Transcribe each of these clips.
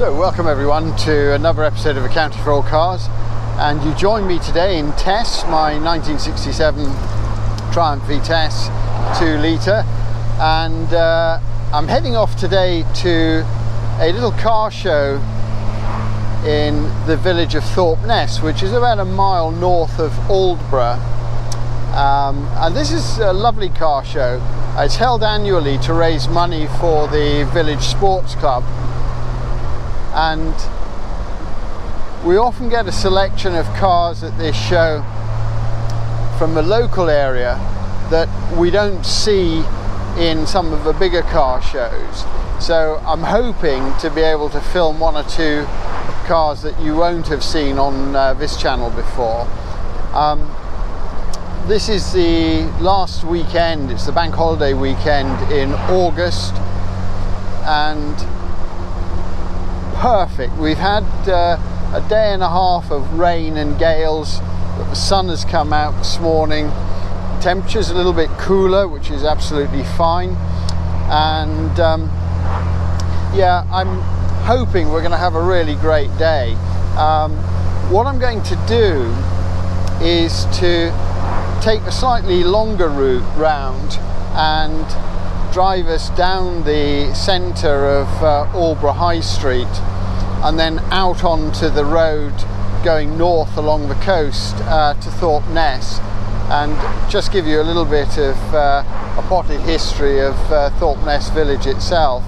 So welcome everyone to another episode of Accounting for Old Cars, and you join me today in Tess, my 1967 Triumph Vitesse 2 litre, and I'm heading off today to a little car show in the village of Thorpeness, which is about a mile north of Aldeburgh. And this is a lovely car show. It's held annually to raise money for the village sports club, and we often get a selection of cars at this show from the local area that we don't see in some of the bigger car shows. So I'm hoping to be able to film one or two cars that you won't have seen on this channel before. This is the last weekend, it's the bank holiday weekend in August, and perfect. We've had a day and a half of rain and gales, but the sun has come out this morning. Temperature's a little bit cooler, which is absolutely fine, and yeah, I'm hoping we're going to have a really great day. What I'm going to do is to take a slightly longer route round and drive us down the centre of Aldeburgh High Street and then out onto the road going north along the coast to Thorpeness, and just give you a little bit of a potted history of Thorpeness village itself,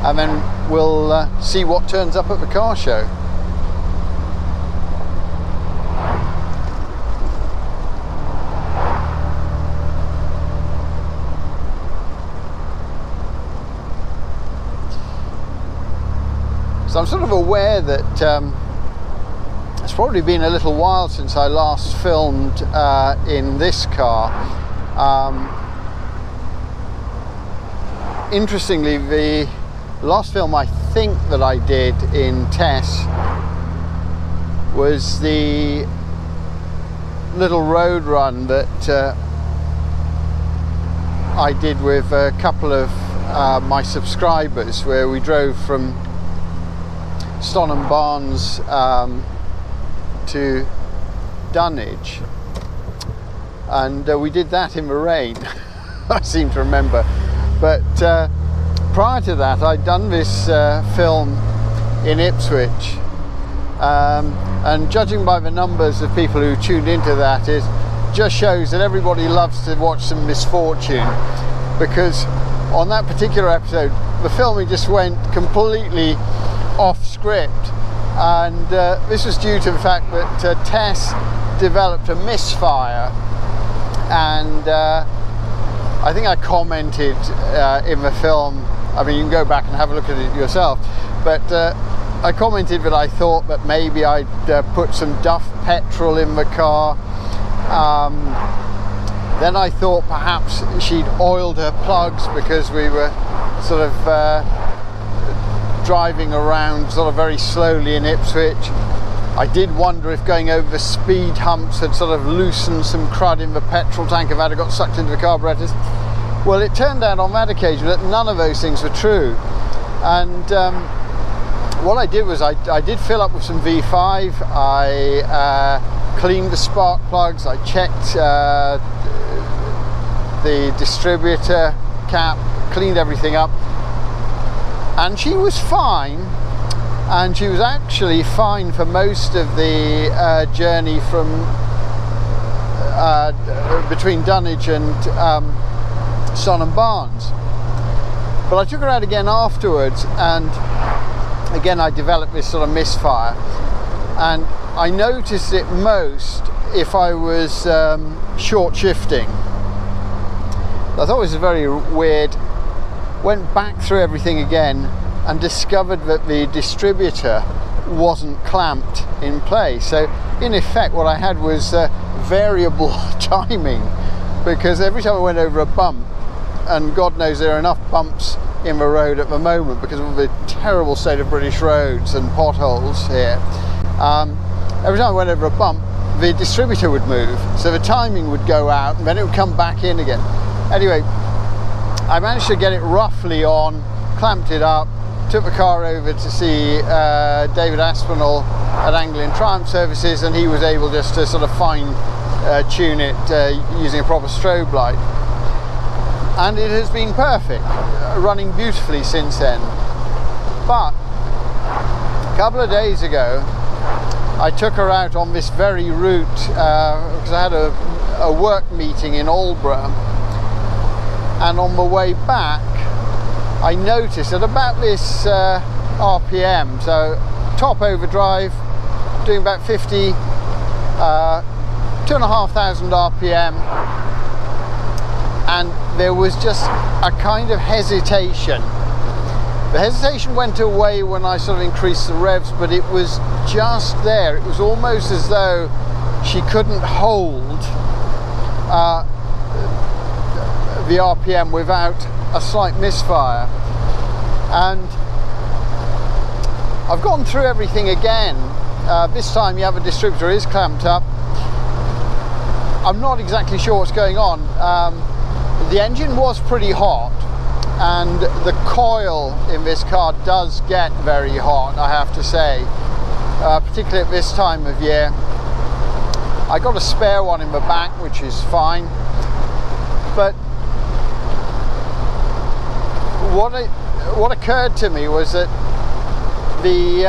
and then we'll see what turns up at the car show. So I'm sort of aware that it's probably been a little while since I last filmed in this car. Interestingly, the last film I think that I did in Tess was the little road run that I did with a couple of my subscribers, where we drove from Stonham Barnes to Dunwich, and we did that in the rain. I seem to remember, but prior to that I'd done this film in Ipswich, and judging by the numbers of people who tuned into that, it just shows that everybody loves to watch some misfortune, because on that particular episode the filming just went completely off script, and this was due to the fact that Tess developed a misfire, and I think I commented in the film, I mean you can go back and have a look at it yourself, but I commented that I thought that maybe I'd put some Duff petrol in the car. Then I thought perhaps she'd oiled her plugs, because we were sort of driving around sort of very slowly in Ipswich. I did wonder if going over the speed humps had sort of loosened some crud in the petrol tank, if that had got sucked into the carburetors. Well, it turned out on that occasion that none of those things were true, and what I did was I did fill up with some V5. I cleaned the spark plugs, I checked the distributor cap, cleaned everything up, and she was fine, and she was actually fine for most of the journey from between Dunwich and Stonham Barnes. But I took her out again afterwards, and again I developed this sort of misfire, and I noticed it most if I was short shifting. I thought it was very weird. Went back through everything again and discovered that the distributor wasn't clamped in place. So in effect what I had was variable timing, because every time I went over a bump, and God knows there are enough bumps in the road at the moment because of the terrible state of British roads and potholes here, every time I went over a bump the distributor would move, so the timing would go out and then it would come back in again. Anyway, I managed to get it roughly on, clamped it up, took the car over to see David Aspinall at Anglian Triumph Services, and he was able just to sort of fine tune it using a proper strobe light. And it has been perfect, running beautifully since then. But a couple of days ago, I took her out on this very route because I had a work meeting in Aldeburgh, and on the way back I noticed at about this RPM, so top overdrive, doing about 50, 2,500 RPM, and there was just a kind of hesitation. The hesitation went away when I sort of increased the revs, but it was just there. It was almost as though she couldn't hold the RPM without a slight misfire. And I've gone through everything again. This time the other distributor is clamped up. I'm not exactly sure what's going on. The engine was pretty hot, and the coil in this car does get very hot, I have to say, particularly at this time of year. I got a spare one in the back, which is fine, but what occurred to me was that the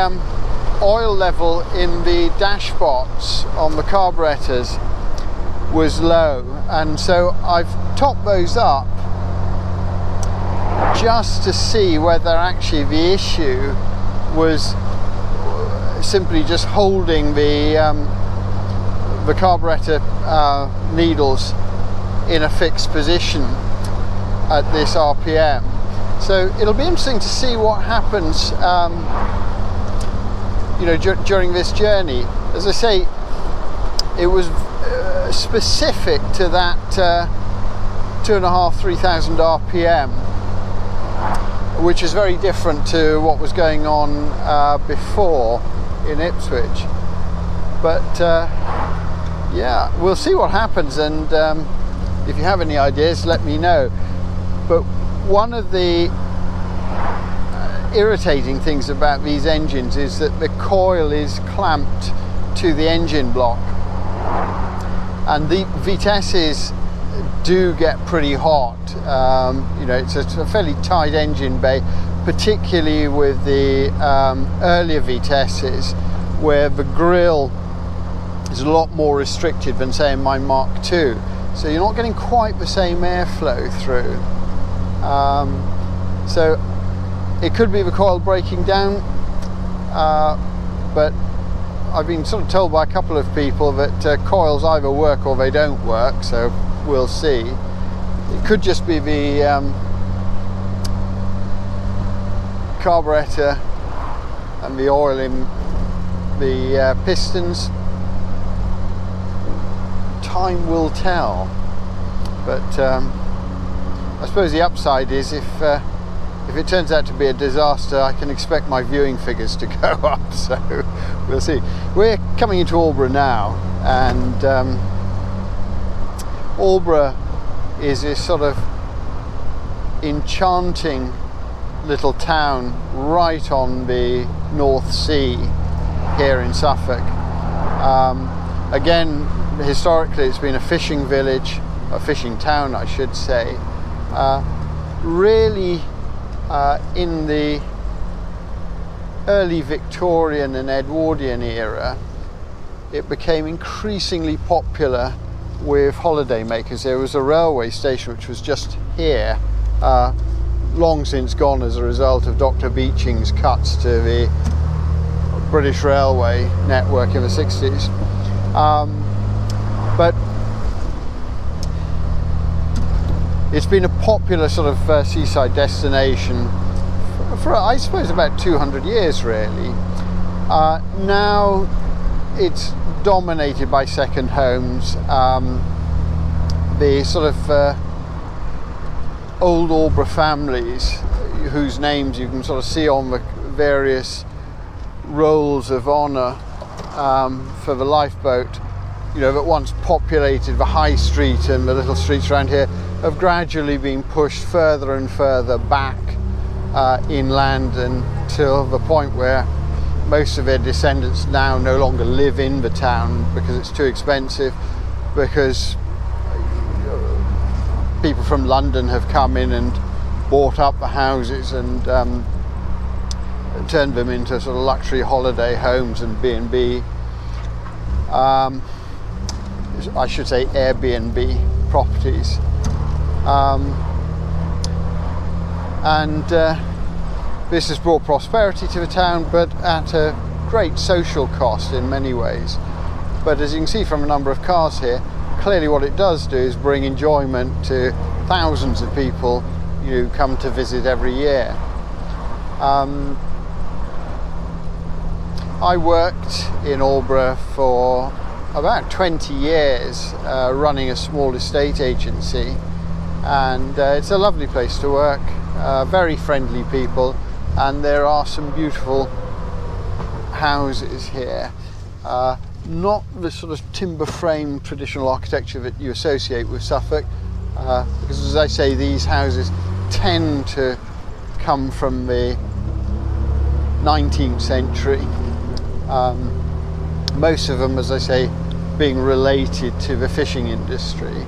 oil level in the dashbots on the carburetors was low, and so I've topped those up just to see whether actually the issue was simply just holding the carburetor needles in a fixed position at this RPM. So it'll be interesting to see what happens during this journey. As I say, it was specific to that 2,500-3,000 RPM, which is very different to what was going on before in Ipswich. But yeah, we'll see what happens, and if you have any ideas, let me know. But one of the irritating things about these engines is that the coil is clamped to the engine block, and the Vitesses do get pretty hot. It's a fairly tight engine bay, particularly with the earlier Vitesses, where the grille is a lot more restricted than, say, in my Mark II. So you're not getting quite the same airflow through. So it could be the coil breaking down, but I've been sort of told by a couple of people that coils either work or they don't work, so we'll see. It could just be the carburetor and the oil in the pistons. Time will tell, but I suppose the upside is if it turns out to be a disaster, I can expect my viewing figures to go up, so we'll see. We're coming into Aldeburgh now, and Aldeburgh is this sort of enchanting little town right on the North Sea here in Suffolk. Again, historically it's been a fishing village, a fishing town I should say. Really in the early Victorian and Edwardian era, it became increasingly popular with holiday makers. There was a railway station which was just here, long since gone as a result of Dr. Beeching's cuts to the British Railway network in the 60s. But it's been a popular sort of seaside destination for I suppose about 200 years really. Now it's dominated by second homes. The sort of old Aldeburgh families whose names you can sort of see on the various rolls of honour for the lifeboat, that once populated the high street and the little streets around here, have gradually been pushed further and further back inland until the point where most of their descendants now no longer live in the town because it's too expensive, because people from London have come in and bought up the houses and turned them into sort of luxury holiday homes and B&B. I should say Airbnb properties. This has brought prosperity to the town, but at a great social cost in many ways. But as you can see from a number of cars here, clearly what it does do is bring enjoyment to thousands of people who come to visit every year. I worked in Aldeburgh for about 20 years running a small estate agency, and it's a lovely place to work, very friendly people, and there are some beautiful houses here. Not the sort of timber frame traditional architecture that you associate with Suffolk, because as I say, these houses tend to come from the 19th century. Most of them, as I say, being related to the fishing industry.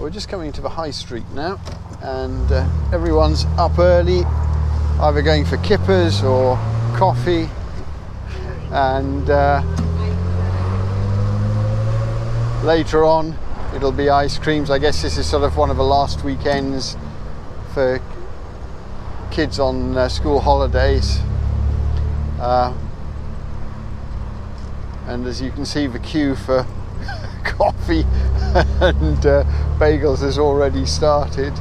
We're just coming to the high street now, and everyone's up early, either going for kippers or coffee, and later on it'll be ice creams. I guess this is sort of one of the last weekends for kids on school holidays, and as you can see, the queue for coffee and bagels has already started.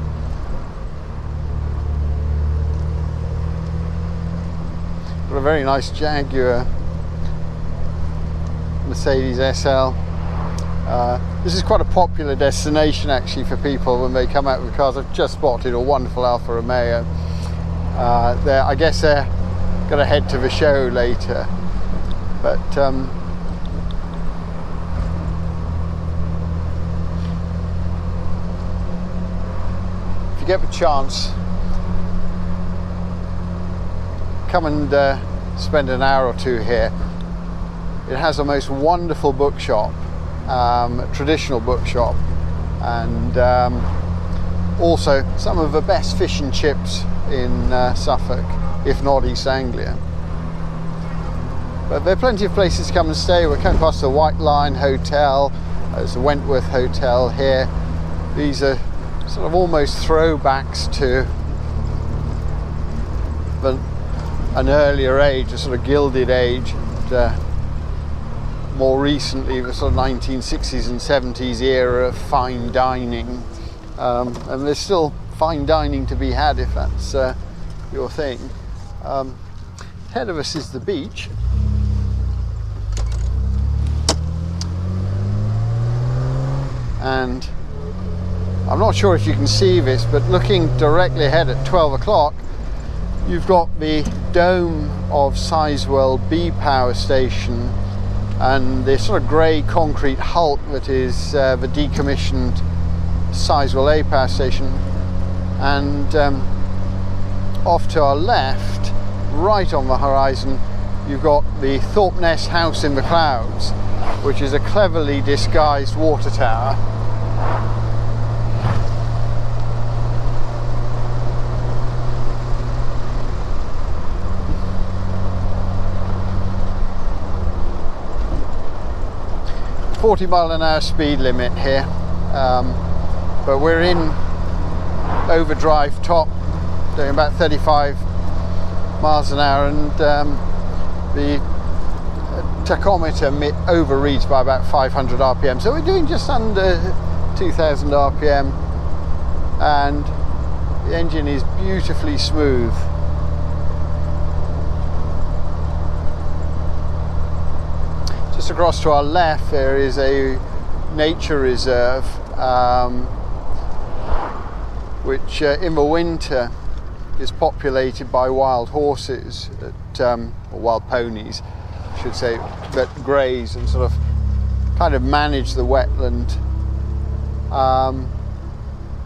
Got a very nice Jaguar Mercedes SL. This is quite a popular destination actually for people when they come out with cars. I've just spotted a wonderful Alfa Romeo. I guess they're going to head to the show later, but if you get the chance, come and spend an hour or two here. It has a most wonderful bookshop, traditional bookshop, and also some of the best fish and chips in Suffolk, if not East Anglia. But there are plenty of places to come and stay. We're coming past the White Lion Hotel. There's the Wentworth Hotel here. These are sort of almost throwbacks to an earlier age, a sort of gilded age, and more recently the sort of 1960s and 70s era of fine dining, and there's still fine dining to be had if that's your thing. Ahead of us is the beach, and I'm not sure if you can see this, but looking directly ahead at 12 o'clock you've got the dome of Sizewell B power station and the sort of grey concrete hulk that is the decommissioned Sizewell A power station, and off to our left, right on the horizon, you've got the Thorpeness House in the Clouds, which is a cleverly disguised water tower. .40-mile-an-hour speed limit here, but we're in overdrive top, doing about 35 miles an hour, and the tachometer overreads by about 500 RPM, so we're doing just under 2000 RPM, and the engine is beautifully smooth. Just across to our left there is a nature reserve, which in the winter is populated by wild horses, or wild ponies I should say, that graze and sort of kind of manage the wetland.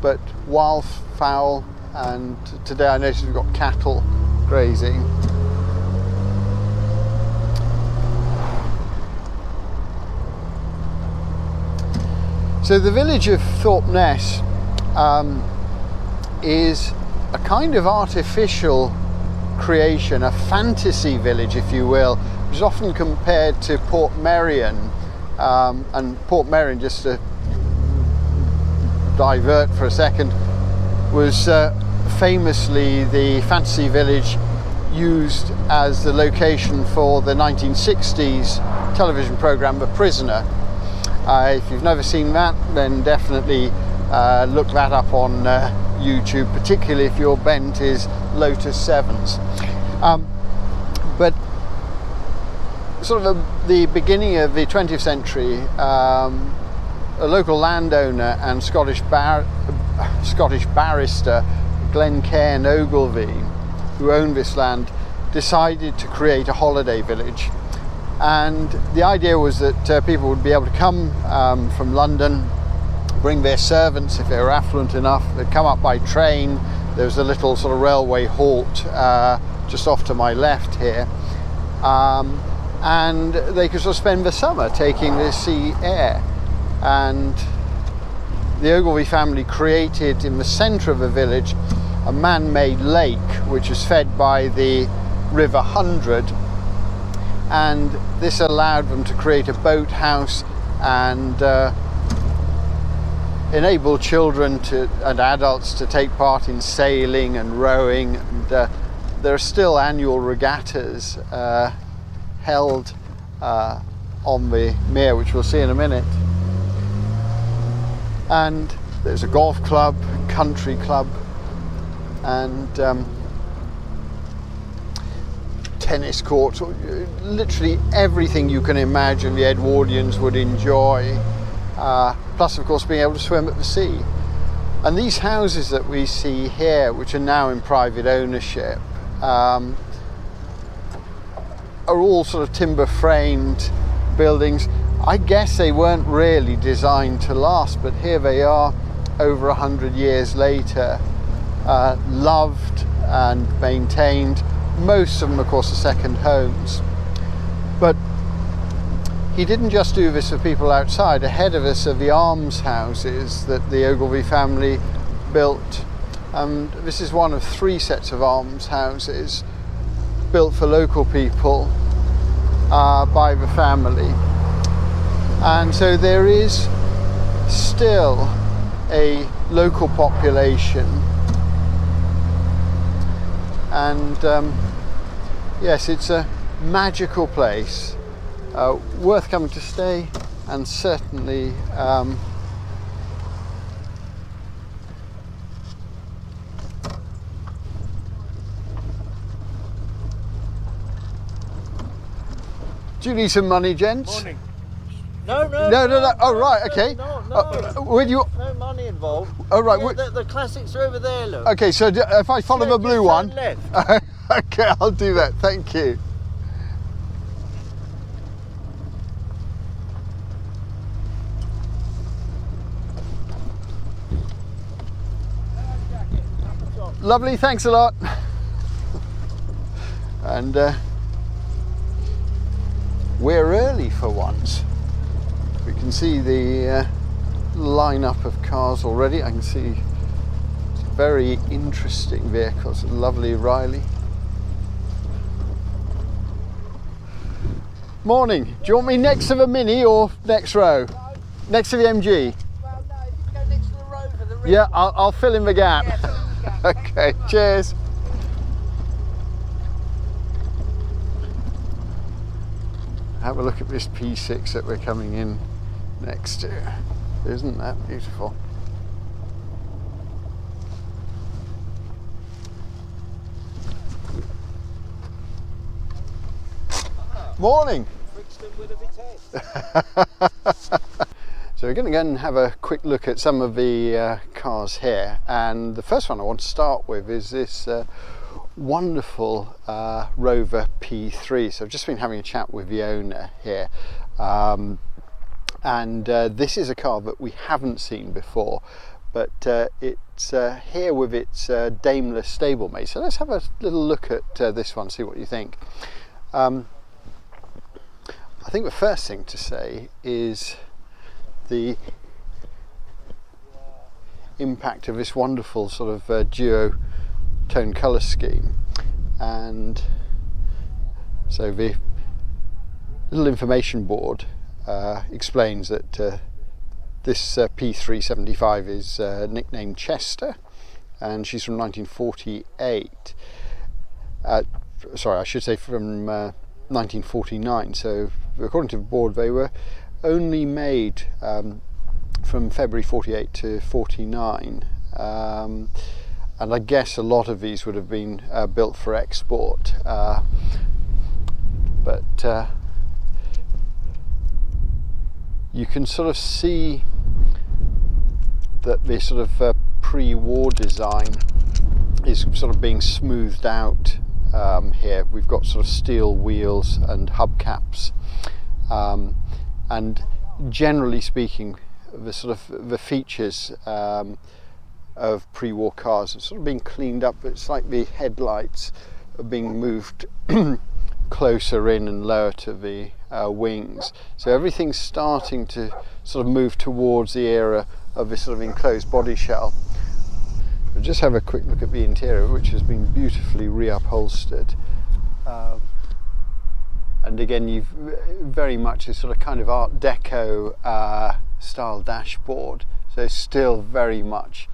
but wildfowl, and today I noticed we've got cattle grazing. So the village of Thorpeness is a kind of artificial creation, a fantasy village, if you will, which is often compared to Portmeirion. And Portmeirion, just to divert for a second, was famously the fantasy village used as the location for the 1960s television programme The Prisoner. If you've never seen that, then definitely look that up on YouTube, particularly if your bent is Lotus 7s. But sort of the beginning of the 20th century, a local landowner and Scottish barrister, Glencairn Ogilvie, who owned this land, decided to create a holiday village. And the idea was that people would be able to come from London, bring their servants if they were affluent enough. They'd come up by train. There was a little sort of railway halt just off to my left here. And they could sort of spend the summer taking the sea air. And the Ogilvie family created in the centre of the village a man-made lake which is fed by the River Hundred, and this allowed them to create a boathouse and enable children and adults to take part in sailing and rowing. And there are still annual regattas held on the mere, which we'll see in a minute. And there's a golf club, country club, and tennis courts, literally everything you can imagine the Edwardians would enjoy, plus of course being able to swim at the sea. And these houses that we see here, which are now in private ownership, are all sort of timber framed buildings. I guess they weren't really designed to last, but here they are over 100 years later, loved and maintained. Most of them, of course, are second homes. But he didn't just do this for people outside. Ahead of us are the almshouses that the Ogilvie family built. And this is one of 3 sets of almshouses built for local people by the family. And so there is still a local population. And yes, it's a magical place, worth coming to stay, and certainly do you need some money, gents? Morning. No. Oh, right, okay. No. Will you? No money involved. Oh, right. Yeah, the classics are over there, look. Okay, so if I follow the blue one. Left. Okay, I'll do that. Thank you. Lovely, thanks a lot. And we're early for once. We can see the lineup of cars already. I can see very interesting vehicles. Lovely Riley. Morning. Do you want me next to the Mini or next row? No. Next to the MG? Well, no, if you go next to the Rover, the red Yeah, one. I'll fill in the gap. Yeah, fill in the gap. Okay, cheers. Have a look at this P6 that we're coming in next to. Isn't that beautiful? Morning. With a Vitesse. So we're going to go and have a quick look at some of the cars here, and the first one I want to start with is this wonderful Rover P3. So I've just been having a chat with the owner here, and this is a car that we haven't seen before, but it's here with its Daimler stablemate. So let's have a little look at this one, see what you think. I think the first thing to say is the impact of this wonderful sort of duotone colour scheme. And so the little information board explains that this P375 is nicknamed Chester, and she's from 1948. Sorry, I should say from 1949. So according to the board, they were only made from February 48 to 49, and I guess a lot of these would have been built for export, but you can sort of see that the sort of pre-war design is sort of being smoothed out here. We've got sort of steel wheels and hubcaps, and generally speaking, the sort of the features of pre-war cars are sort of being cleaned up. It's like the headlights are being moved closer in and lower to the wings. So everything's starting to sort of move towards the era of this sort of enclosed body shell. We'll just have a quick look at the interior, which has been beautifully reupholstered. And again, you've very much a sort of kind of Art Deco style dashboard. So still very much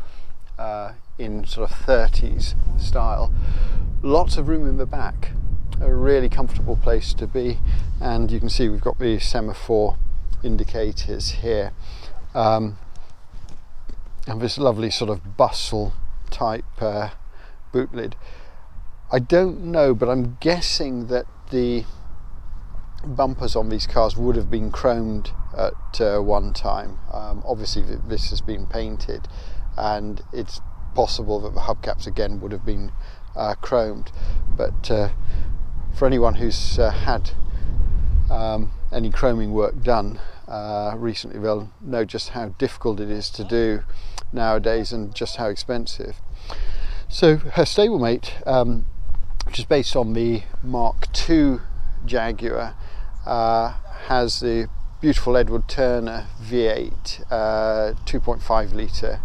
in sort of 30s style. Lots of room in the back. A really comfortable place to be, and you can see we've got the semaphore indicators here, and this lovely sort of bustle type boot lid. I don't know, but I'm guessing that the bumpers on these cars would have been chromed at one time. Obviously this has been painted, and it's possible that the hubcaps again would have been chromed, but for anyone who's had any chroming work done recently, they'll know just how difficult it is to do nowadays and just how expensive. So her stablemate, which is based on the Mark II Jaguar, has the beautiful Edward Turner V8 2.5 litre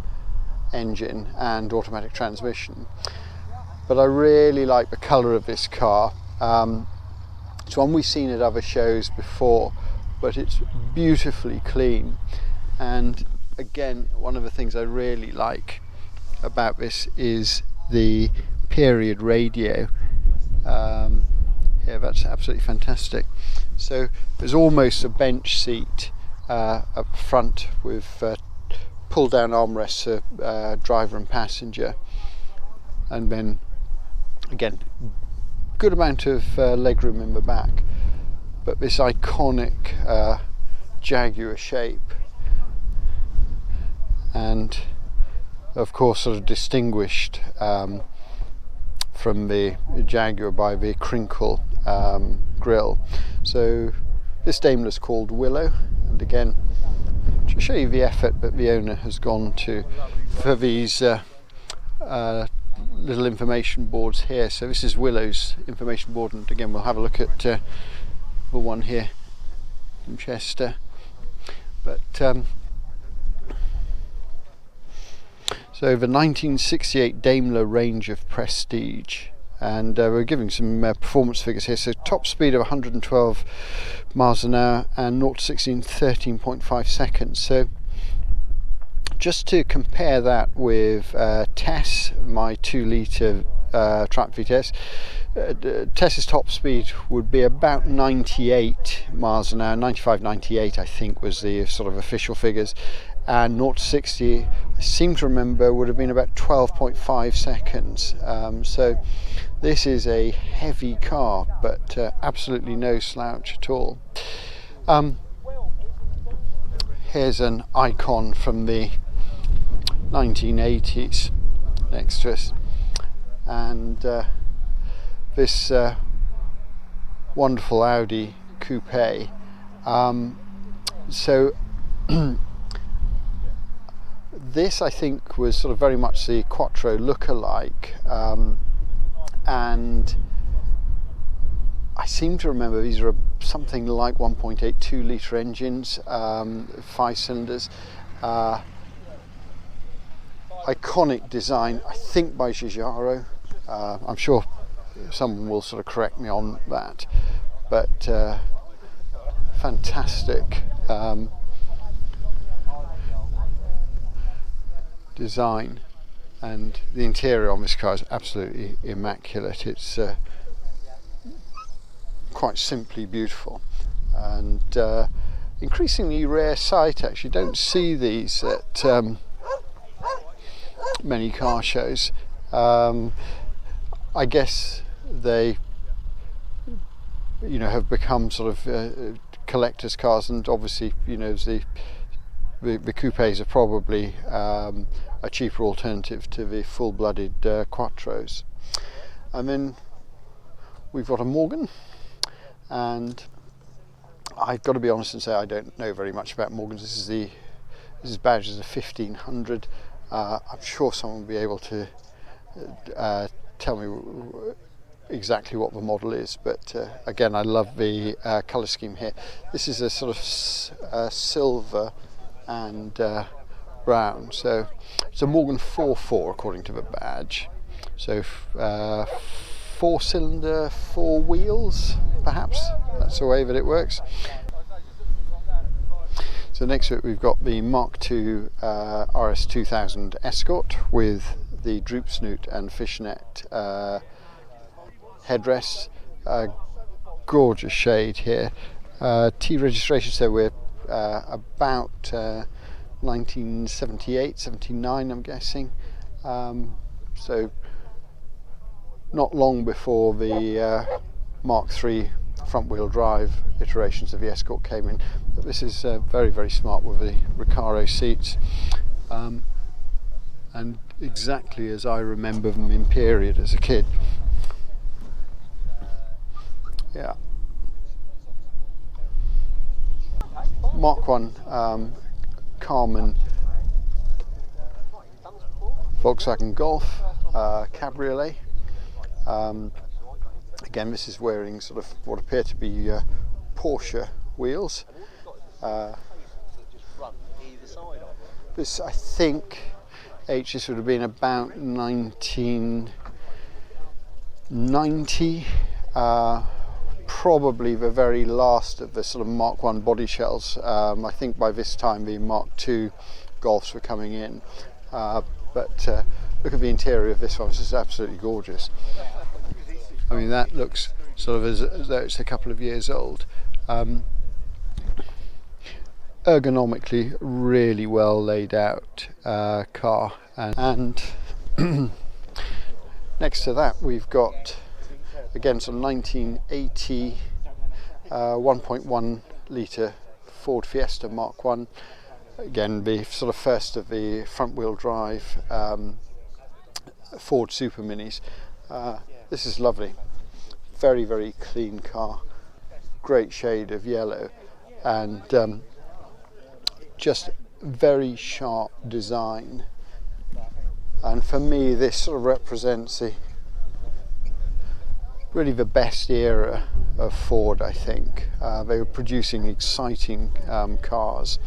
engine and automatic transmission. But I really like the colour of this car. It's one we've seen at other shows before, but it's beautifully clean. And again, one of the things I really like about this is the period radio. Yeah, that's absolutely fantastic. So there's almost a bench seat up front with pull down armrests for driver and passenger, and then again good amount of legroom in the back, but this iconic Jaguar shape, and of course sort of distinguished from the Jaguar by the crinkle grille. So this Daimler's called Willow, and again, to show you the effort that the owner has gone to for these little information boards here. So this is Willow's information board, and again we'll have a look at the one here in Chester. But so the 1968 Daimler range of Prestige, and we're giving some performance figures here. So top speed of 112 miles an hour and 0 to 60 in 13.5 seconds. So just to compare that with Tess, my 2 litre Triumph Vitesse, Tess's top speed would be about 98 miles an hour, 95, 98 I think was the sort of official figures, and 0 to 60 I seem to remember would have been about 12.5 seconds. So this is a heavy car, but absolutely no slouch at all. Here's an icon from the 1980s next to us, and this wonderful Audi coupe. So This, I think, was sort of very much the Quattro look-alike, and I seem to remember these are something like 1.82 litre engines, 5 cylinders. Iconic design, I think, by Giugiaro. I'm sure someone will sort of correct me on that, but fantastic design, and the interior on this car is absolutely immaculate. It's quite simply beautiful, and increasingly rare sight. Actually, don't see these at many car shows. I guess they, have become sort of collectors' cars, and obviously, the coupes are probably a cheaper alternative to the full-blooded Quattros. And then we've got a Morgan, and I've got to be honest and say I don't know very much about Morgans. This is badged as a 1500. I'm sure someone will be able to tell me exactly what the model is, but again, I love the colour scheme here. This is a sort of silver and brown, so it's a Morgan 4.4 according to the badge. So 4-cylinder, 4 wheels, perhaps. That's the way that it works. So next to it we've got the Mark II RS 2000 Escort with the droop snoot and fishnet headrests. Gorgeous shade here. T registration, so we're about 1978, 79 I'm guessing. So not long before the Mark III front wheel drive iterations of the Escort came in. But this is very, very smart with the Recaro seats, and exactly as I remember them in period as a kid. Yeah. Mark I Carmen Volkswagen Golf Cabriolet. Again, this is wearing sort of what appear to be Porsche wheels. This, I think, this would have been about 1990. Probably the very last of the sort of Mark I body shells. I think by this time the Mark II Golfs were coming in. But look at the interior of this one. This is absolutely gorgeous. I mean, that looks sort of as though it's a couple of years old. Ergonomically, really well laid out car. And next to that, we've got, again, some 1980 1.1 litre Ford Fiesta Mark I. Again, the sort of first of the front-wheel drive Ford Super Minis. This is lovely. Very, very clean car. Great shade of yellow, and just very sharp design. And for me, this sort of represents really the best era of Ford, I think. They were producing exciting cars,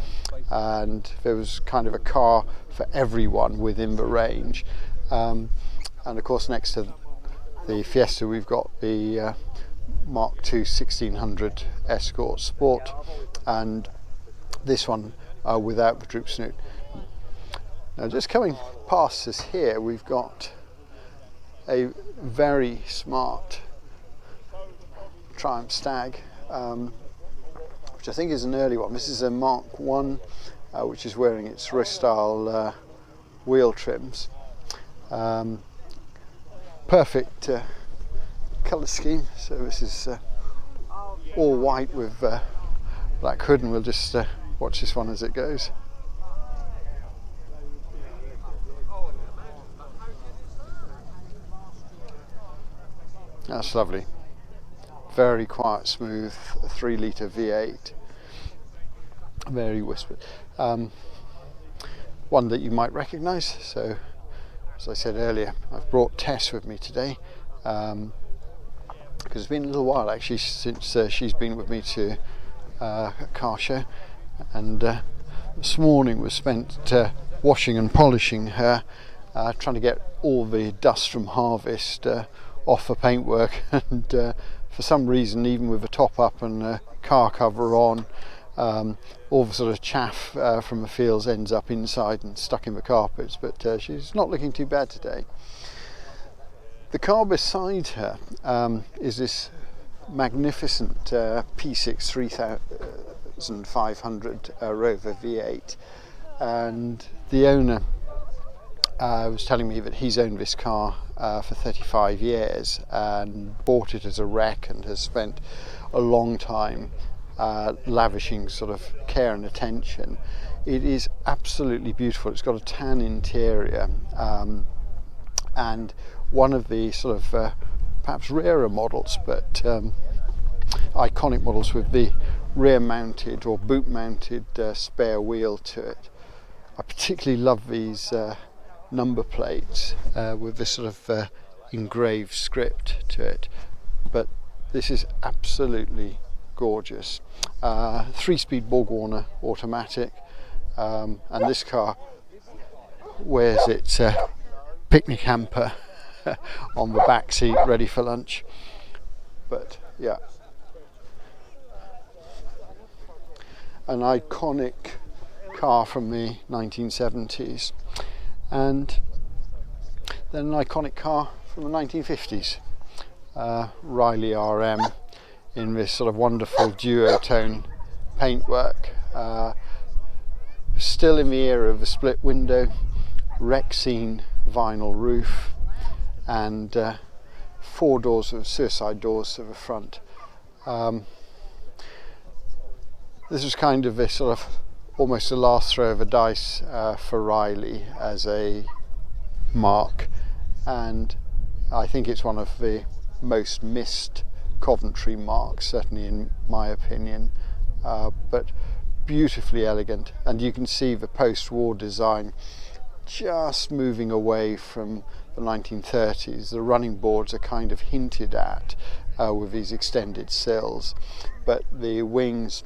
and there was kind of a car for everyone within the range. And of course, next to the Fiesta, we've got the Mark II 1600 Escort Sport, and this one without the droop snoot. Now, just coming past us here, we've got a very smart Triumph Stag, which I think is an early one. This is a Mark I, which is wearing its Rostyle wheel trims. Perfect colour scheme. So this is all white with black hood, and we'll just watch this one as it goes. That's lovely. Very quiet, smooth, 3 litre V8. Very whispered. one that you might recognise. So, as I said earlier, I've brought Tess with me today, because it's been a little while actually since she's been with me to a car show, and this morning was spent washing and polishing her, trying to get all the dust from harvest off the paintwork, and for some reason, even with the top up and the car cover on, all the sort of chaff from the fields ends up inside and stuck in the carpets, but she's not looking too bad today. The car beside her is this magnificent P6 3500 Rover V8, and the owner was telling me that he's owned this car for 35 years and bought it as a wreck and has spent a long time lavishing sort of care and attention. It is absolutely beautiful. It's got a tan interior, and one of the sort of perhaps rarer models, but iconic models with the rear mounted or boot mounted spare wheel to it. I particularly love these number plates with this sort of engraved script to it, but this is absolutely gorgeous. 3-speed Borg-Warner automatic, and this car wears its picnic hamper on the back seat ready for lunch. But yeah, an iconic car from the 1970s, and then an iconic car from the 1950s, Riley RM in this sort of wonderful duotone paintwork, still in the era of the split window, Rexine vinyl roof, and 4 doors of suicide doors to the front. This was kind of a sort of almost the last throw of a dice for Riley as a mark, and I think it's one of the most missed Coventry marks, certainly in my opinion, but beautifully elegant, and you can see the post-war design just moving away from the 1930s. The running boards are kind of hinted at with these extended sills, but the wings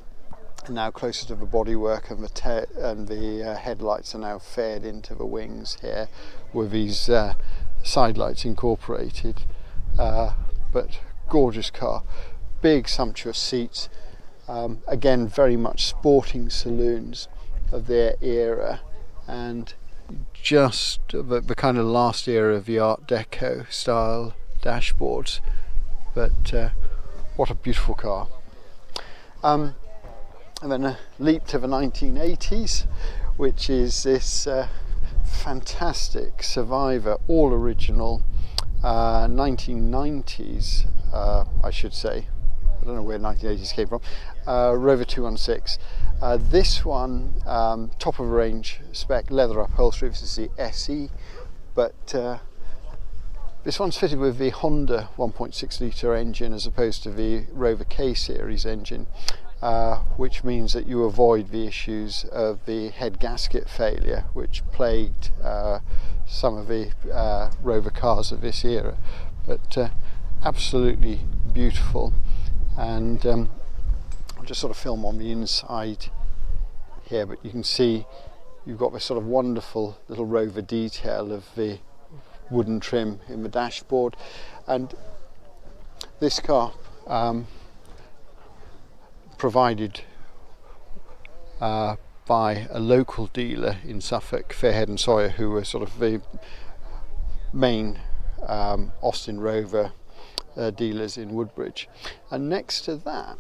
are now closer to the bodywork, and the headlights are now fed into the wings here with these side lights incorporated. But gorgeous car, big sumptuous seats, again very much sporting saloons of their era, and just the kind of last era of the Art Deco style dashboards. But what a beautiful car. And then a leap to the 1980s, which is this fantastic Survivor, all original 1990s, I should say. I don't know where 1980s came from. Rover 216. This one, top of the range spec, leather upholstery. This is the SE, but this one's fitted with the Honda 1.6 litre engine as opposed to the Rover K series engine, which means that you avoid the issues of the head gasket failure which plagued some of the Rover cars of this era. But absolutely beautiful, and I'll just sort of film on the inside here, but you can see you've got this sort of wonderful little Rover detail of the wooden trim in the dashboard. And this car provided by a local dealer in Suffolk, Fairhead and Sawyer, who were sort of the main Austin Rover dealers in Woodbridge. And next to that,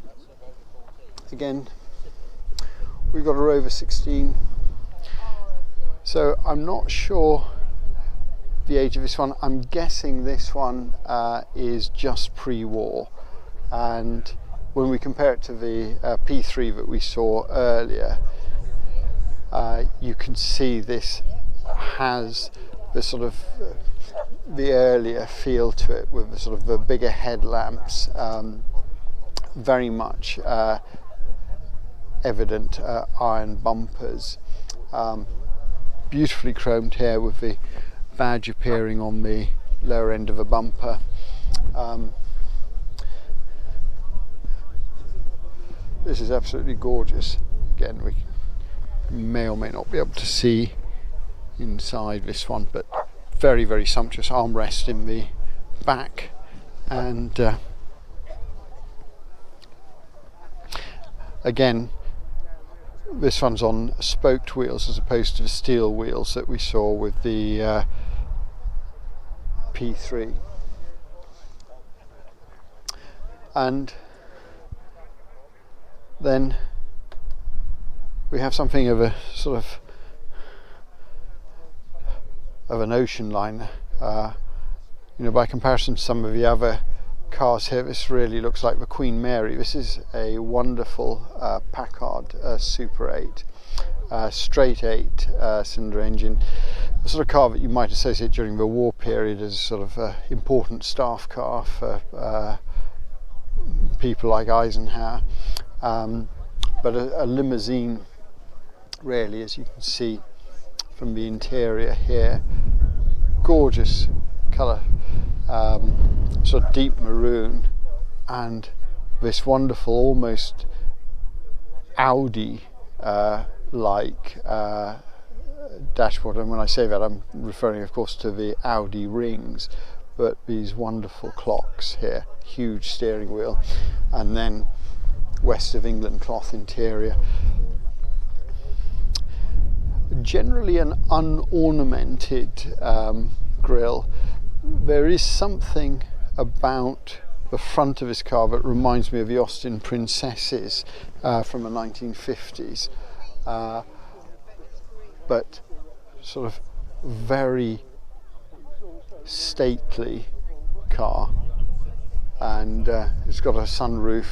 again, we've got a Rover 16. So I'm not sure the age of this one. I'm guessing this one is just pre-war, and when we compare it to the P3 that we saw earlier, you can see this has the sort of the earlier feel to it, with the sort of the bigger headlamps, very much evident iron bumpers, beautifully chromed here with the badge appearing on the lower end of a bumper. This is absolutely gorgeous. Again, we may or may not be able to see inside this one, but very, very sumptuous armrest in the back, and again, this one's on spoked wheels as opposed to the steel wheels that we saw with the P3. And then we have something of a sort of an ocean liner. By comparison to some of the other cars here, this really looks like the Queen Mary. This is a wonderful Packard Super 8, straight 8 cylinder engine, the sort of car that you might associate during the war period as sort of an important staff car for people like Eisenhower, but a limousine really, as you can see from the interior here. Gorgeous colour, sort of deep maroon, and this wonderful almost Audi like dashboard. And when I say that, I'm referring of course to the Audi rings, but these wonderful clocks here, huge steering wheel, and then West of England cloth interior. Generally an unornamented grille. There is something about the front of this car that reminds me of the Austin Princesses from the 1950s, but sort of very stately car, and it's got a sunroof,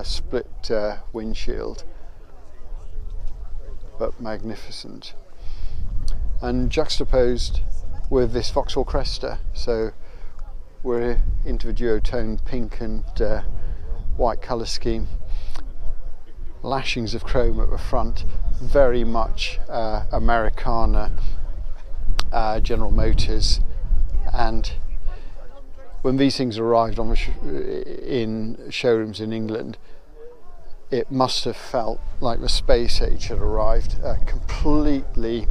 split windshield, but magnificent, and juxtaposed with this Vauxhall Cresta. So we're into the duotone pink and white colour scheme, lashings of chrome at the front, very much Americana, General Motors. And when these things arrived on in showrooms in England, it must have felt like the space age had arrived, completely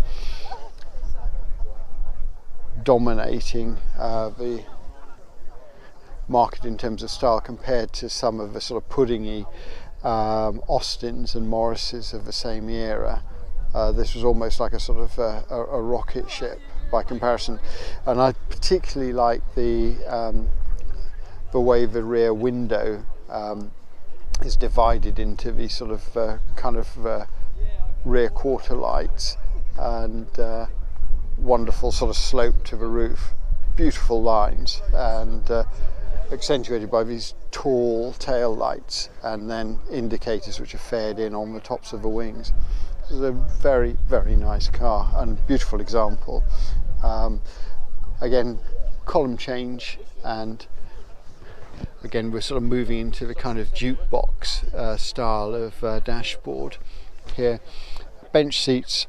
dominating the market in terms of style, compared to some of the sort of puddingy Austins and Morrises of the same era. This was almost like a sort of a rocket ship by comparison, and I particularly like the way the rear window is divided into these sort of kind of rear quarter lights, and wonderful sort of slope to the roof, beautiful lines, and accentuated by these tall tail lights, and then indicators which are faired in on the tops of the wings. This is a very, very nice car and beautiful example. Again, column change, and again we're sort of moving into the kind of jukebox style of dashboard here. Bench seats,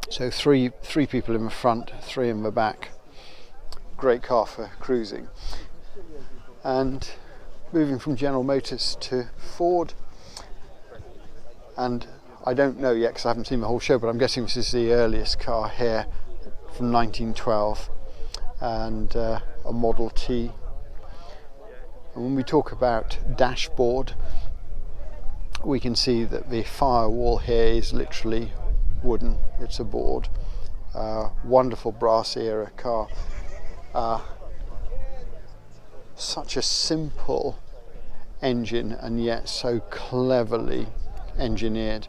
so three people in the front, 3 in the back. Great car for cruising. And moving from General Motors to Ford, and I don't know yet because I haven't seen the whole show, but I'm guessing this is the earliest car here, from 1912, and a Model T. And when we talk about dashboard, we can see that the firewall here is literally wooden, it's a board. Wonderful brass era car. Such a simple engine and yet so cleverly engineered.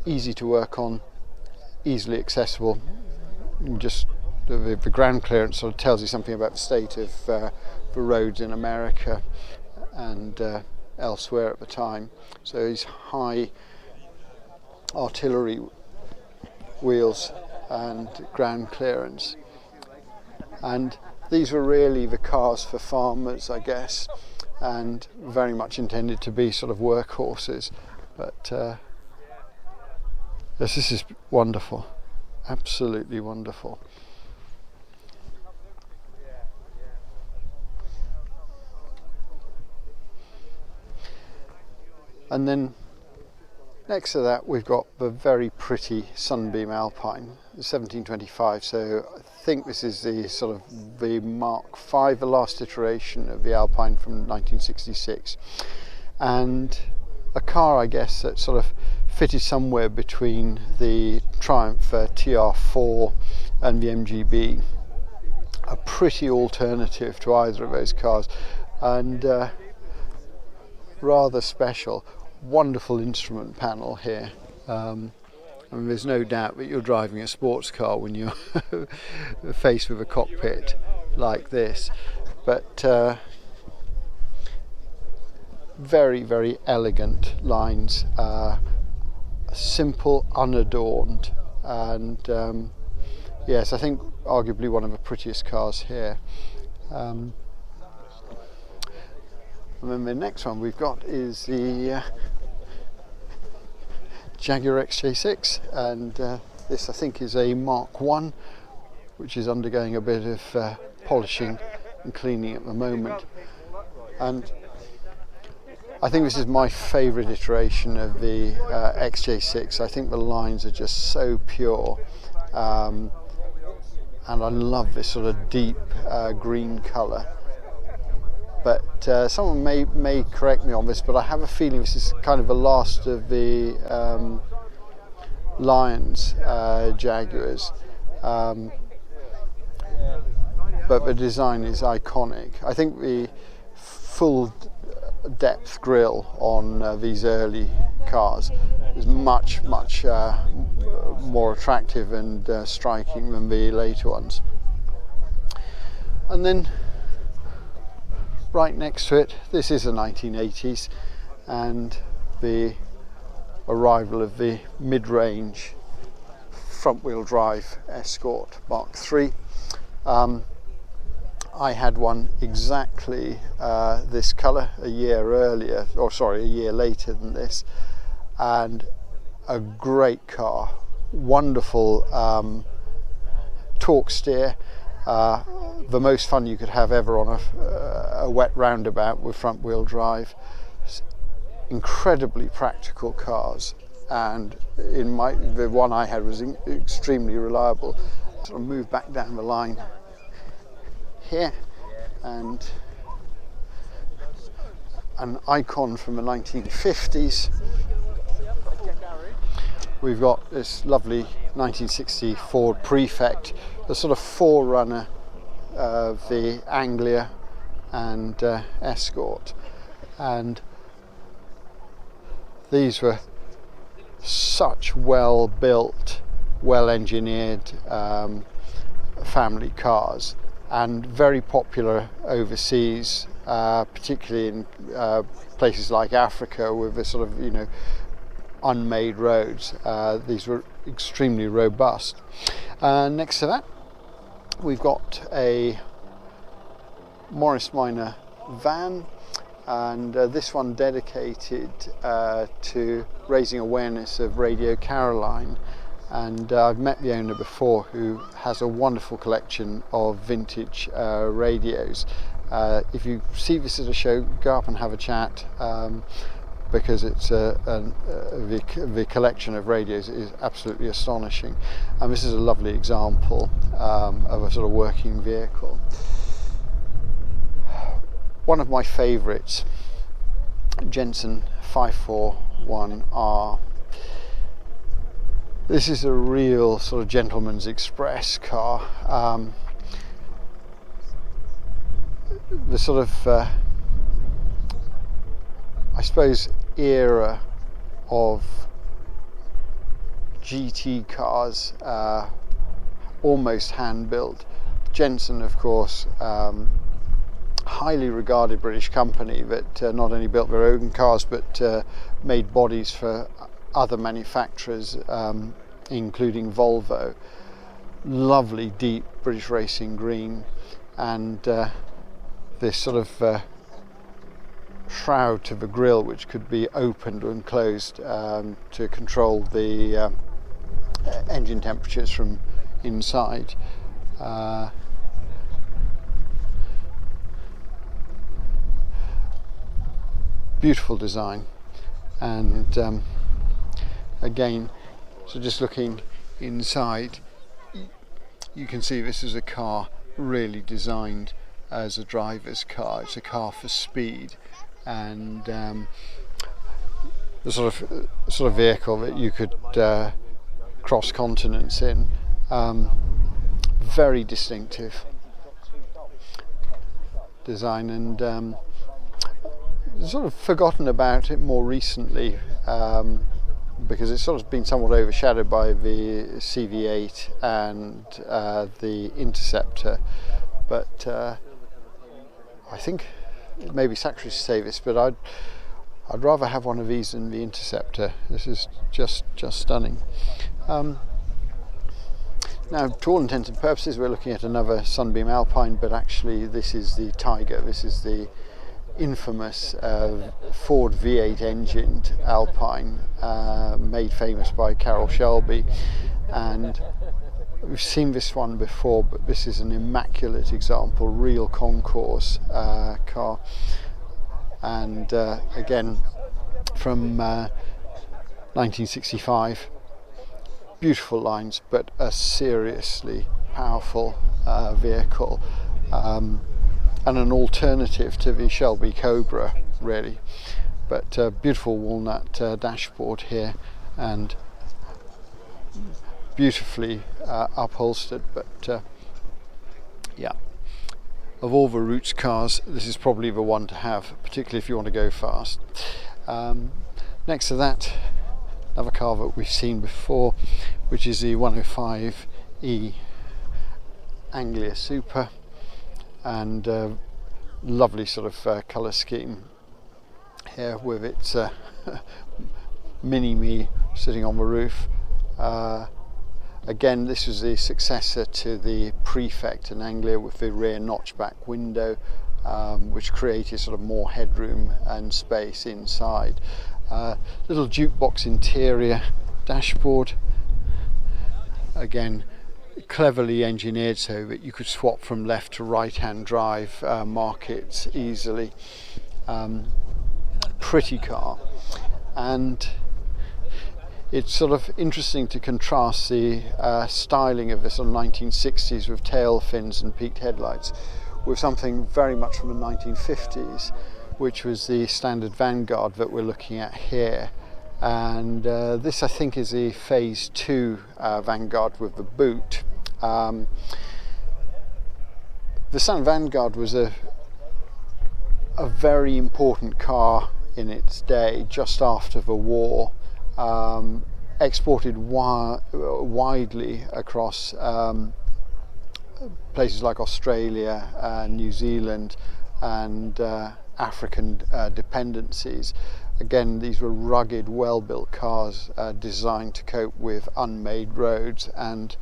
Easy to work on, easily accessible. Just the ground clearance sort of tells you something about the state of the roads in America and elsewhere at the time. So these high artillery wheels and ground clearance, and these were really the cars for farmers, I guess, and very much intended to be sort of workhorses. But this is wonderful, Absolutely wonderful. And then next to that we've got the very pretty Sunbeam Alpine, 1725. So I think this is the sort of the Mark V, the last iteration of the Alpine from 1966, and a car I guess that sort of fitted somewhere between the Triumph TR4 and the MGB. A pretty alternative to either of those cars, and rather special. Wonderful instrument panel here. I mean, there's no doubt that you're driving a sports car when you're faced with a cockpit like this, but very, very elegant lines, simple, unadorned, and yes, I think arguably one of the prettiest cars here. And then the next one we've got is the Jaguar XJ6, and this I think is a Mark 1, which is undergoing a bit of polishing and cleaning at the moment. And I think this is my favourite iteration of the XJ6. I think the lines are just so pure, and I love this sort of deep green colour. But someone may correct me on this, but I have a feeling this is kind of the last of the Lions Jaguars, but the design is iconic. I think the full depth grille on these early cars is much more attractive and striking than the later ones. And then right next to it, this is the 1980s, and the arrival of the mid-range front-wheel drive Escort Mark III. I had one exactly this colour a year later than this, and a great car, wonderful torque steer. The most fun you could have ever on a wet roundabout with front wheel drive. Incredibly practical cars, and the one I had was extremely reliable. Sort of move back down the line here, and an icon from the 1950s. We've got this lovely 1960 Ford Prefect, the sort of forerunner of the Anglia and Escort, and these were such well built, well engineered family cars, and very popular overseas, particularly in places like Africa with the sort of unmade roads. These were extremely robust. Next to that we've got a Morris Minor van, and this one dedicated to raising awareness of Radio Caroline, and I've met the owner before, who has a wonderful collection of vintage radios. If you see this at a show, go up and have a chat, because it's the collection of radios is absolutely astonishing, and this is a lovely example of a sort of working vehicle. One of my favourites, Jensen 541R. This is a real sort of gentleman's express car. The sort of I suppose era of GT cars, almost hand built. Jensen, of course, highly regarded British company that not only built their own cars but made bodies for other manufacturers, including Volvo. Lovely deep British racing green, and this sort of shroud to the grille which could be opened and closed to control the engine temperatures from inside. Beautiful design, and again, so just looking inside, you can see this is a car really designed as a driver's car. It's a car for speed, and the sort of vehicle that you could cross continents in. Very distinctive design, and sort of forgotten about it more recently, because it's sort of been somewhat overshadowed by the CV8 and the Interceptor, but I think it may be sacrilegious to say this, but I'd rather have one of these than the Interceptor. This is just stunning. Now, to all intents and purposes, we're looking at another Sunbeam Alpine, but actually this is the Tiger. This is the infamous Ford V8 engined Alpine, made famous by Carroll Shelby, and we've seen this one before, but this is an immaculate example, real concourse car, and again from 1965. Beautiful lines, but a seriously powerful vehicle, and an alternative to the Shelby Cobra, really. But beautiful walnut dashboard here, and beautifully upholstered. But yeah, of all the Roots cars, this is probably the one to have, particularly if you want to go fast. Next to that, another car that we've seen before, which is the 105E Anglia Super, and lovely sort of colour scheme here with its mini-me sitting on the roof. Again, this was the successor to the Prefect in Anglia with the rear notchback window, which created sort of more headroom and space inside. Little jukebox interior, dashboard, again cleverly engineered so that you could swap from left to right hand drive markets easily. Pretty car, and it's sort of interesting to contrast the styling of the sort of 1960s with tail fins and peaked headlights with something very much from the 1950s, which was the standard Vanguard that we're looking at here. And this, I think, is the Phase 2 Vanguard with the boot. The standard Vanguard was a very important car in its day, just after the war, exported widely across places like Australia, New Zealand, and African dependencies. Again, these were rugged, well-built cars designed to cope with unmade roads, and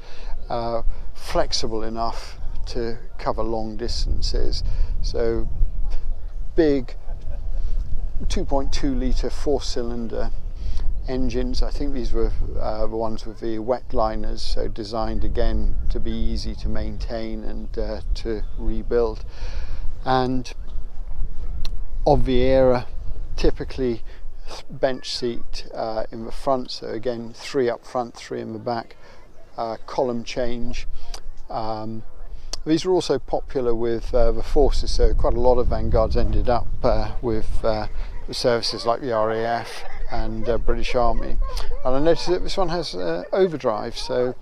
flexible enough to cover long distances. So big 2.2 litre 4-cylinder engines. I think these were the ones with the wet liners, so designed again to be easy to maintain and to rebuild. And of the era, typically bench seat in the front, so again 3 up front, 3 in the back, column change. These were also popular with the forces, so quite a lot of Vanguards ended up with the services like the RAF and British Army. And I noticed that this one has overdrive, so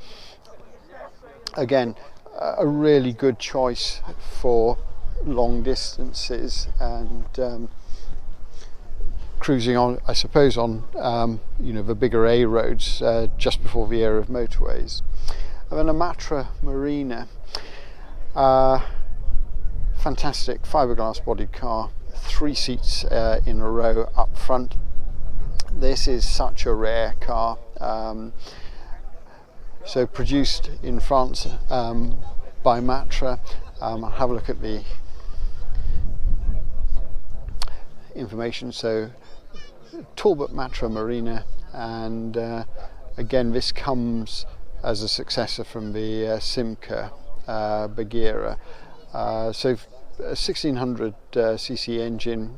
again a really good choice for long distances and cruising on, I suppose, on the bigger A roads just before the era of motorways. And then a Matra Marina, fantastic fiberglass bodied car, 3 seats in a row up front. This is such a rare car. So produced in France by Matra. I'll have a look at the information. So Talbot Matra Marina, and again this comes as a successor from the Simca Bagheera. So a 1600 cc engine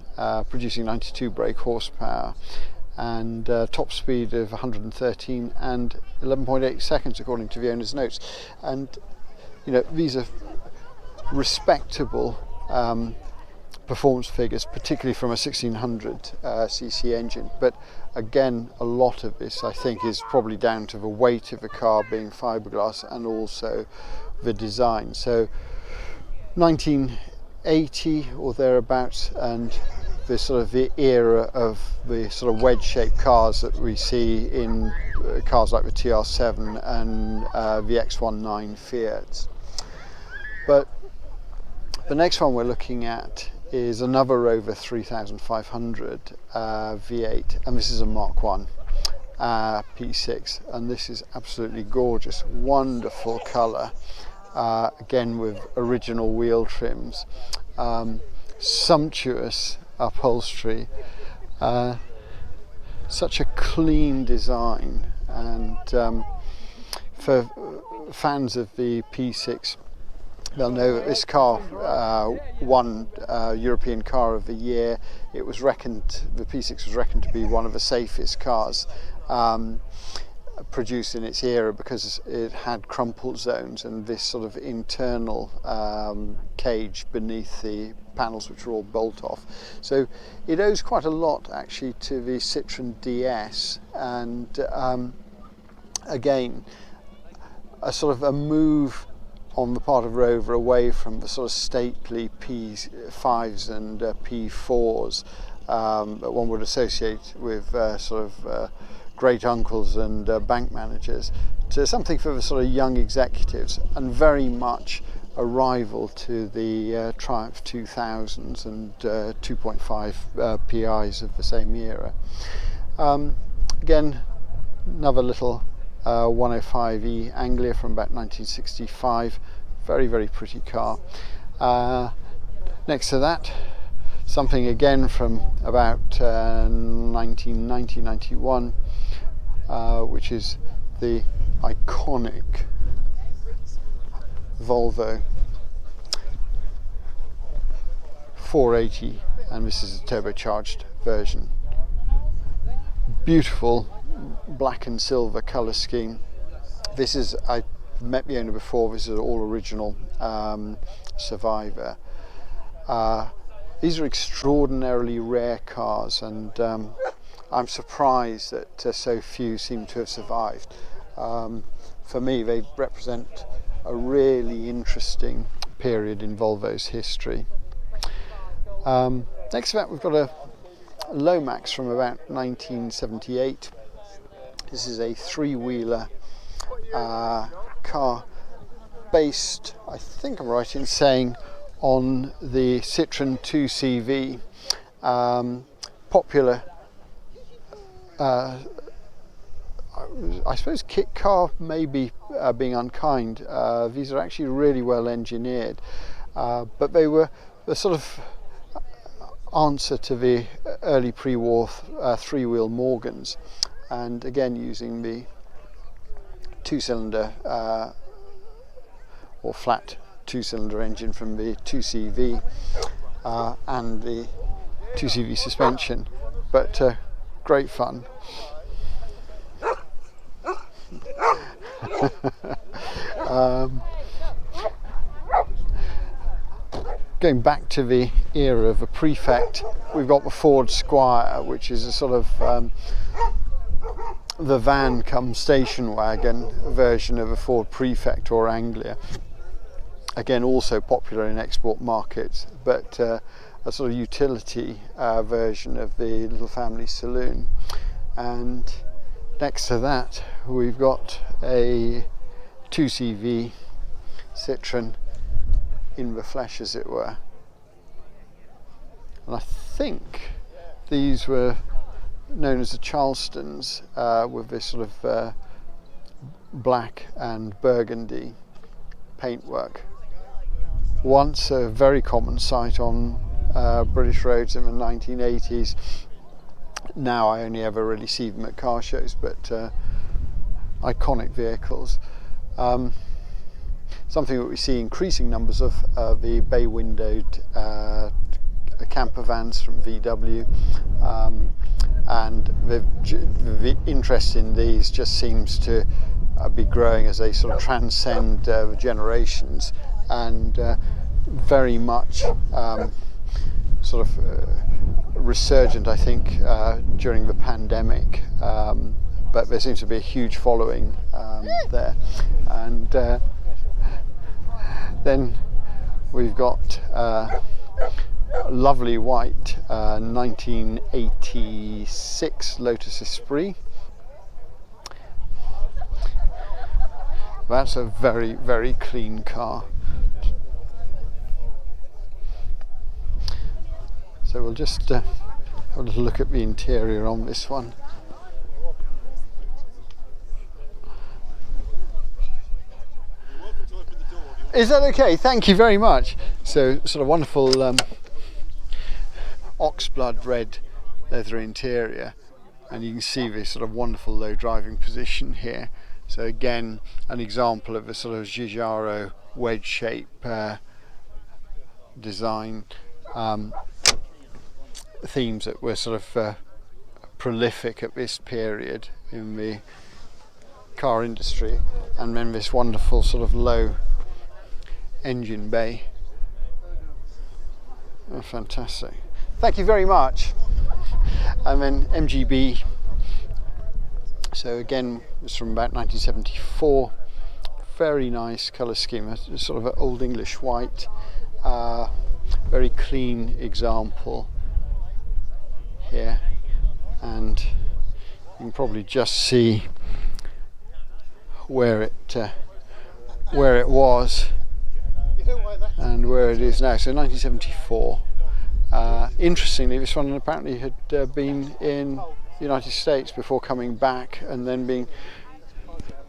producing 92 brake horsepower and top speed of 113 and 11.8 seconds according to the owner's notes. And you know, these are respectable performance figures, particularly from a 1600 cc engine. But again, a lot of this I think is probably down to the weight of the car being fiberglass and also the design. So 1980 or thereabouts, and the sort of the era of the sort of wedge-shaped cars that we see in cars like the TR7 and the X19 Fiats. But the next one we're looking at is another Rover 3500 V8, and this is a Mark 1 P6, and this is absolutely gorgeous, wonderful colour, again with original wheel trims, sumptuous upholstery, such a clean design, and for fans of the P6, they'll know that this car won European Car of the Year. It was reckoned, the P6 was reckoned to be one of the safest cars produced in its era, because it had crumple zones and this sort of internal cage beneath the panels, which are all bolt off. So it owes quite a lot actually to the Citroën DS, and again a sort of a move on the part of Rover away from the sort of stately P5s and P4s that one would associate with sort of great uncles and bank managers, to something for the sort of young executives, and very much a rival to the Triumph 2000s and 2.5 PIs of the same era. Again, another little 105e Anglia from about 1965, very, very pretty car. Next to that, something again from about 1990-91, which is the iconic Volvo 480, and this is a turbocharged version. Beautiful black and silver colour scheme. This is, I met the owner before, this is all original Survivor. These are extraordinarily rare cars, and I'm surprised that so few seem to have survived. For me, they represent a really interesting period in Volvo's history. Next to that, we've got a Lomax from about 1978. This is a three-wheeler car based, I think I'm right in saying, on the Citroën 2CV, popular, I suppose kit car, maybe being unkind. These are actually really well engineered, but they were the sort of answer to the early pre-war three-wheel Morgans, and again using the two-cylinder or flat two-cylinder engine from the 2CV and the 2CV suspension, but great fun. Going back to the era of a prefect, we've got the Ford Squire, which is a sort of the van come station wagon version of a Ford Prefect or Anglia. Again, also popular in export markets, but a sort of utility version of the little family saloon. And next to that, we've got a 2CV Citroën in the flesh, as it were. And I think these were known as the Charlestons, with this sort of black and burgundy paintwork. Once a very common sight on British roads in the 1980s. Now I only ever really see them at car shows, but iconic vehicles. Something that we see increasing numbers of the bay windowed camper vans from VW, and the interest in these just seems to be growing as they sort of transcend generations, and very much sort of resurgent, I think, during the pandemic. But there seems to be a huge following there, and then we've got a lovely white 1986 Lotus Esprit. That's a very, very clean car. So we'll just have a little look at the interior on this one. Is that okay? Thank you very much. So sort of wonderful oxblood red leather interior, and you can see this sort of wonderful low driving position here. So again, an example of a sort of Giugiaro wedge shape design, themes that were sort of prolific at this period in the car industry, and then this wonderful sort of low engine bay. Oh, fantastic. Thank you very much. And then MGB, so again it's from about 1974, very nice colour scheme, a sort of an old English white, very clean example here, and you can probably just see where it was and where it is now. So 1974. Interestingly, this one apparently had been in the United States before coming back and then being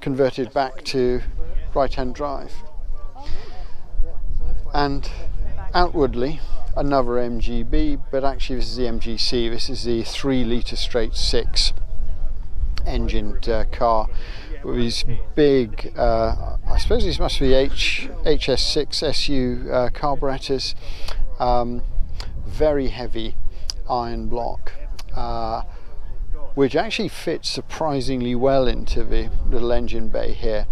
converted back to right-hand drive. And outwardly another MGB, but actually this is the MGC. This is the 3 litre straight 6 engined car with these big, I suppose these must be HS6 SU carburetors, very heavy iron block, which actually fits surprisingly well into the little engine bay here,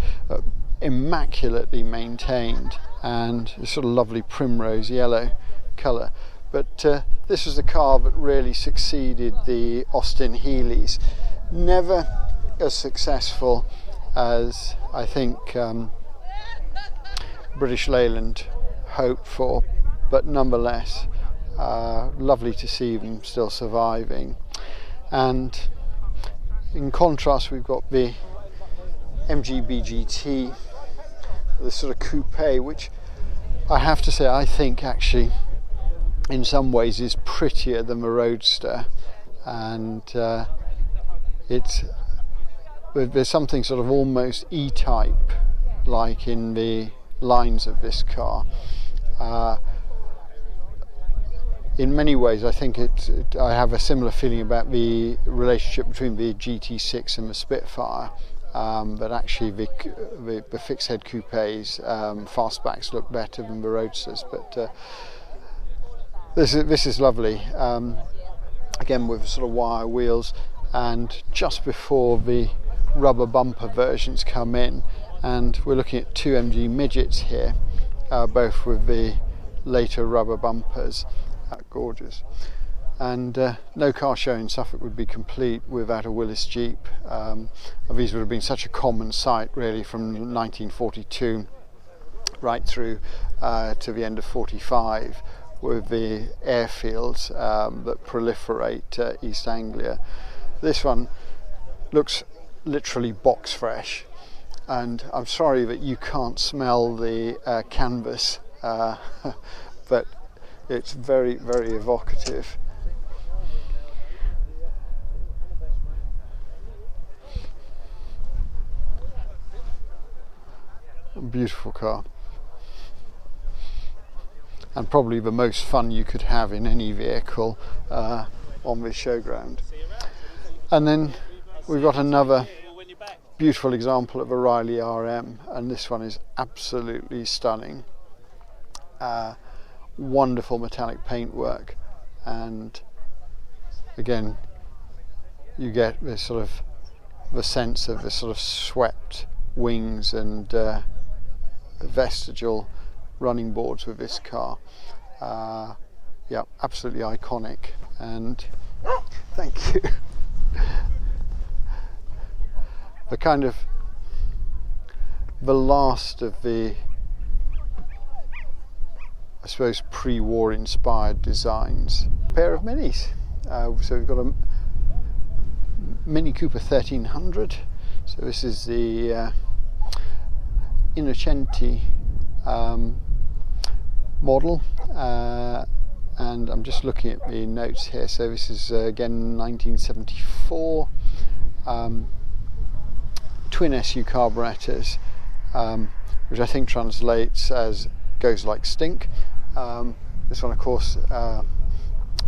immaculately maintained, and a sort of lovely primrose yellow colour. But this was the car that really succeeded the Austin Healey's. Never as successful as I think British Leyland hoped for, but nonetheless lovely to see them still surviving. And in contrast, we've got the MGB GT, the sort of coupe, which I have to say I think actually in some ways is prettier than the Roadster, and there's something sort of almost E-Type like in the lines of this car. In many ways I think I have a similar feeling about the relationship between the GT6 and the Spitfire, but actually the fixed head coupes, fastbacks look better than the Roadsters, but this is lovely, again with sort of wire wheels, and just before the rubber bumper versions come in, and we're looking at 2 MG midgets here, both with the later rubber bumpers. Gorgeous. And no car show in Suffolk would be complete without a Willis Jeep. These would have been such a common sight really from 1942 right through to the end of 45, with the airfields that proliferate East Anglia. This one looks literally box fresh, and I'm sorry that you can't smell the canvas, but it's very, very evocative. A beautiful car, and probably the most fun you could have in any vehicle on this showground. And then we've got another beautiful example of a Riley RM, and this one is absolutely stunning. Wonderful metallic paintwork, and again you get this sort of the sense of the sort of swept wings and vestigial running boards with this car. Yeah, absolutely iconic, and thank you. The kind of the last of the, I suppose, pre-war inspired designs. A pair of Minis. So we've got a Mini Cooper 1300. So this is the Innocenti model, and I'm just looking at the notes here. So this is again 1974. Twin SU carburetors, which I think translates as goes like stink. This one, of course,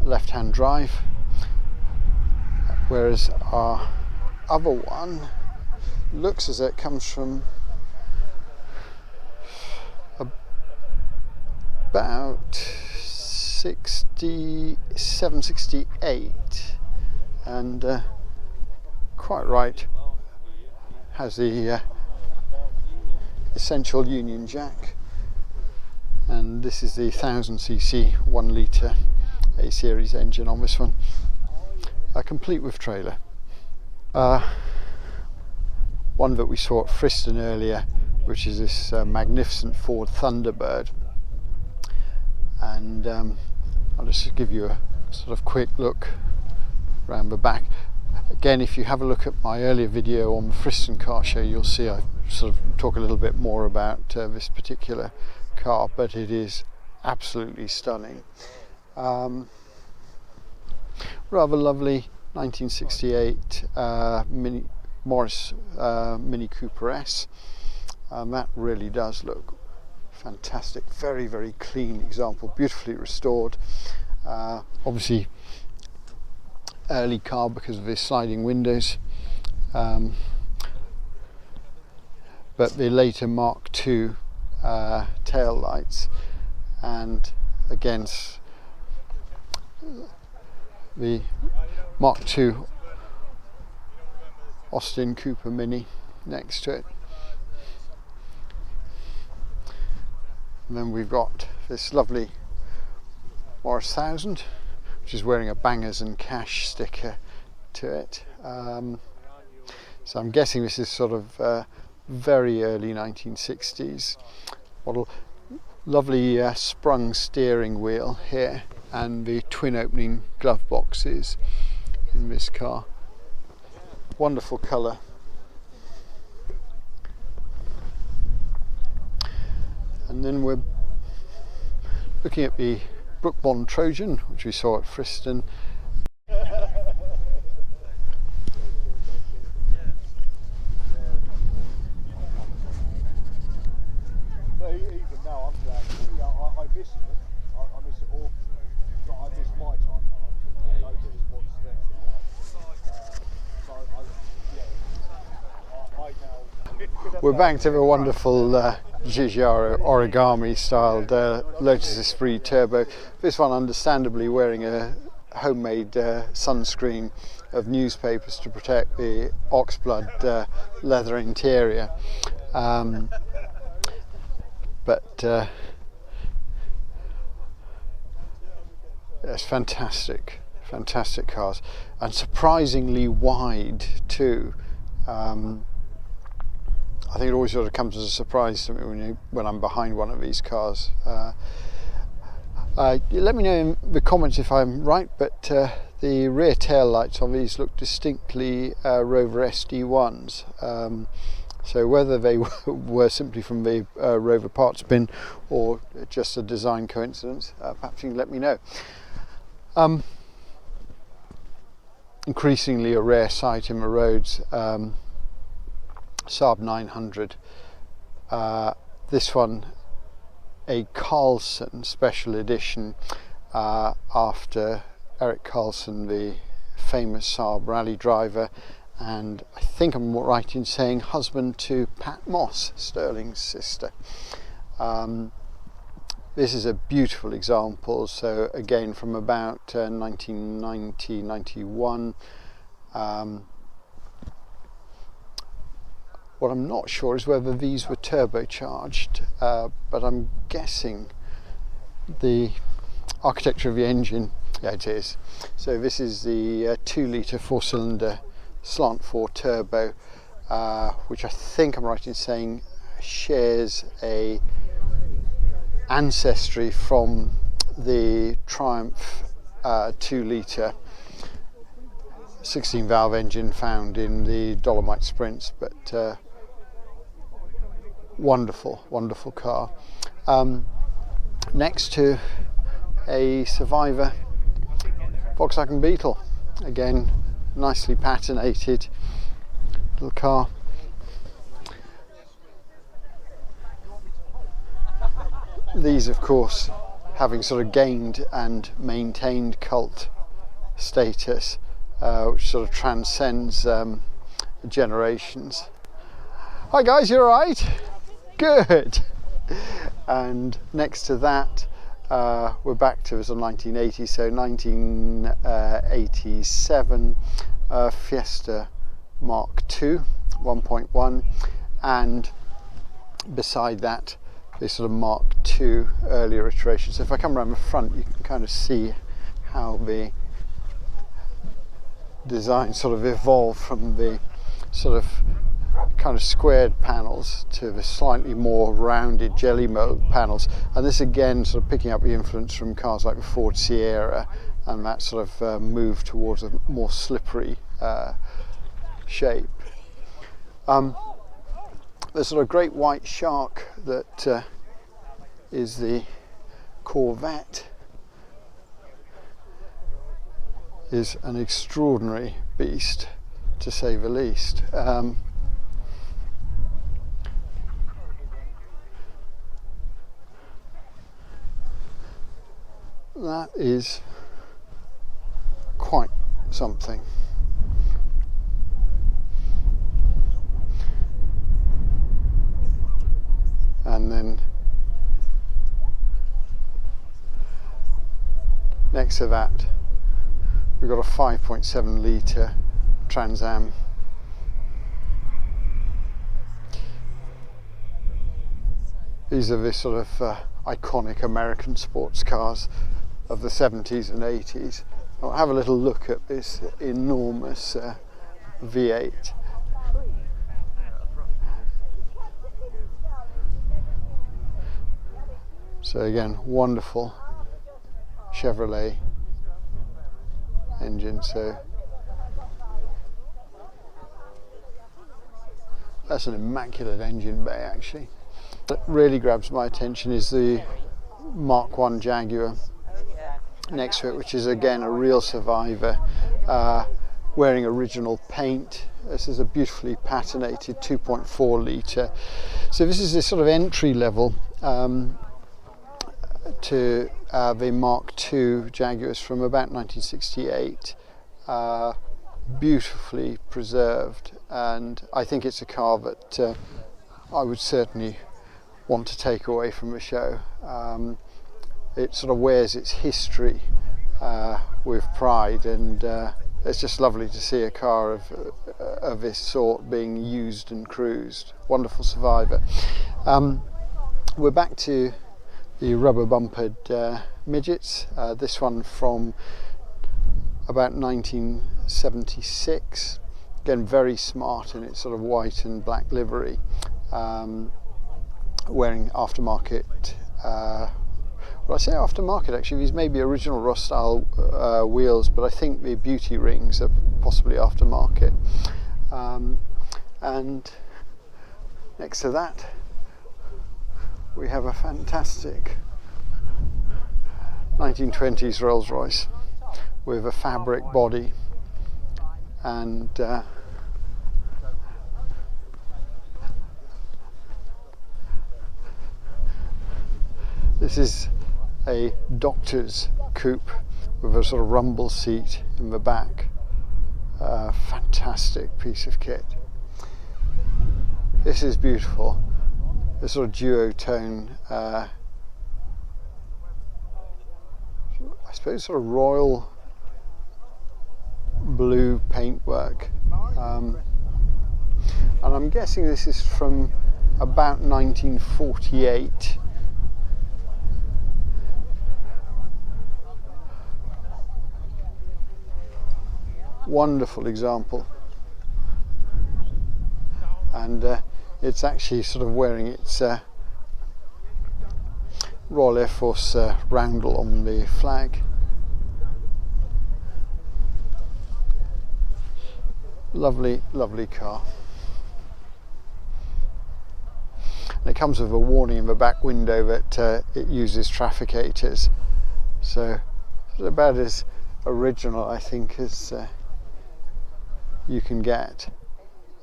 left-hand drive, whereas our other one looks as though it comes from about 67, 68, and quite right, has the essential Union Jack, and this is the 1000cc 1 litre A series engine on this one, complete with trailer. One that we saw at Friston earlier, which is this magnificent Ford Thunderbird, and I'll just give you a sort of quick look around the back. Again, if you have a look at my earlier video on the Friston car show, you'll see I sort of talk a little bit more about this particular car, but it is absolutely stunning. Rather lovely 1968 Morris Mini Cooper S. That really does look fantastic. Very, very clean example, beautifully restored. Obviously early car because of his sliding windows, but the later Mark II tail lights, and again the Mark II Austin Cooper Mini next to it. And then we've got this lovely Morris 1000, which is wearing a Bangers and Cash sticker to it. So I'm guessing this is sort of very early 1960s model. Lovely sprung steering wheel here, and the twin opening glove boxes in this car. Wonderful colour. And then we're looking at the Brook Bond Trojan, which we saw at Friston. Well, even now I'm glad. I miss it. I miss it all. But I miss my time. Nobody's wants them. I now. We're back to the wonderful Giugiaro origami styled Lotus Esprit Turbo. This one understandably wearing a homemade sunscreen of newspapers to protect the oxblood leather interior. But it's fantastic cars, and surprisingly wide too. I think it always sort of comes as a surprise to me when I'm behind one of these cars. Let me know in the comments if I'm right, but the rear tail lights on these look distinctly Rover SD1s. So whether they were simply from the Rover parts bin or just a design coincidence, perhaps you can let me know. Increasingly a rare sight in the roads. Saab 900. This one a Carlson special edition after Eric Carlson, the famous Saab rally driver, and I think I'm right in saying husband to Pat Moss, Sterling's sister. This is a beautiful example, so again from about 1990-91. What I'm not sure is whether these were turbocharged, but I'm guessing the architecture of the engine, yeah it is. So this is the 2 litre 4-cylinder slant 4 turbo, which I think I'm right in saying shares a ancestry from the Triumph 2 litre 16 valve engine found in the Dolomite Sprints, but wonderful car. Next to a Survivor Volkswagen Beetle, again nicely patinated little car. These of course having sort of gained and maintained cult status, which sort of transcends generations. Hi guys, you alright? Good. And next to that we're back to the 1980s, so 1987 Fiesta Mark II 1.1, and beside that this sort of Mark II earlier iteration. So if I come around the front, you can kind of see how the design sort of evolved from the sort of kind of squared panels to the slightly more rounded jelly mold panels, and this again sort of picking up the influence from cars like the Ford Sierra and that sort of move towards a more slippery shape. The sort of great white shark that is the Corvette is an extraordinary beast, to say the least. That is quite something. And then next to that we've got a 5.7 litre Trans Am. These are the sort of iconic American sports cars of the 70s and 80s. I'll have a little look at this enormous V8. So again, wonderful Chevrolet engine. So that's an immaculate engine bay actually. What really grabs my attention is the Mark I Jaguar next to it, which is again a real survivor, wearing original paint. This is a beautifully patinated 2.4 litre. So this is this sort of entry level to the Mark II Jaguars from about 1968, beautifully preserved, and I think it's a car that I would certainly want to take away from the show. It sort of wears its history with pride, and it's just lovely to see a car of this sort being used and cruised. Wonderful survivor. We're back to the rubber bumpered midgets. This one from about 1976. Again, very smart in its sort of white and black livery. Wearing aftermarket, well, I say aftermarket actually, these may be original Ross style wheels, but I think the beauty rings are possibly aftermarket. And next to that we have a fantastic 1920s Rolls Royce with a fabric body, and this is a doctor's coupe with a sort of rumble seat in the back. Fantastic piece of kit. This is beautiful. This sort of duotone, I suppose sort of royal blue paintwork, and I'm guessing this is from about 1948. Wonderful example, and it's actually sort of wearing its Royal Air Force roundel on the flag. Lovely, lovely car. And it comes with a warning in the back window that it uses trafficators, so it's about as original, I think, as you can get.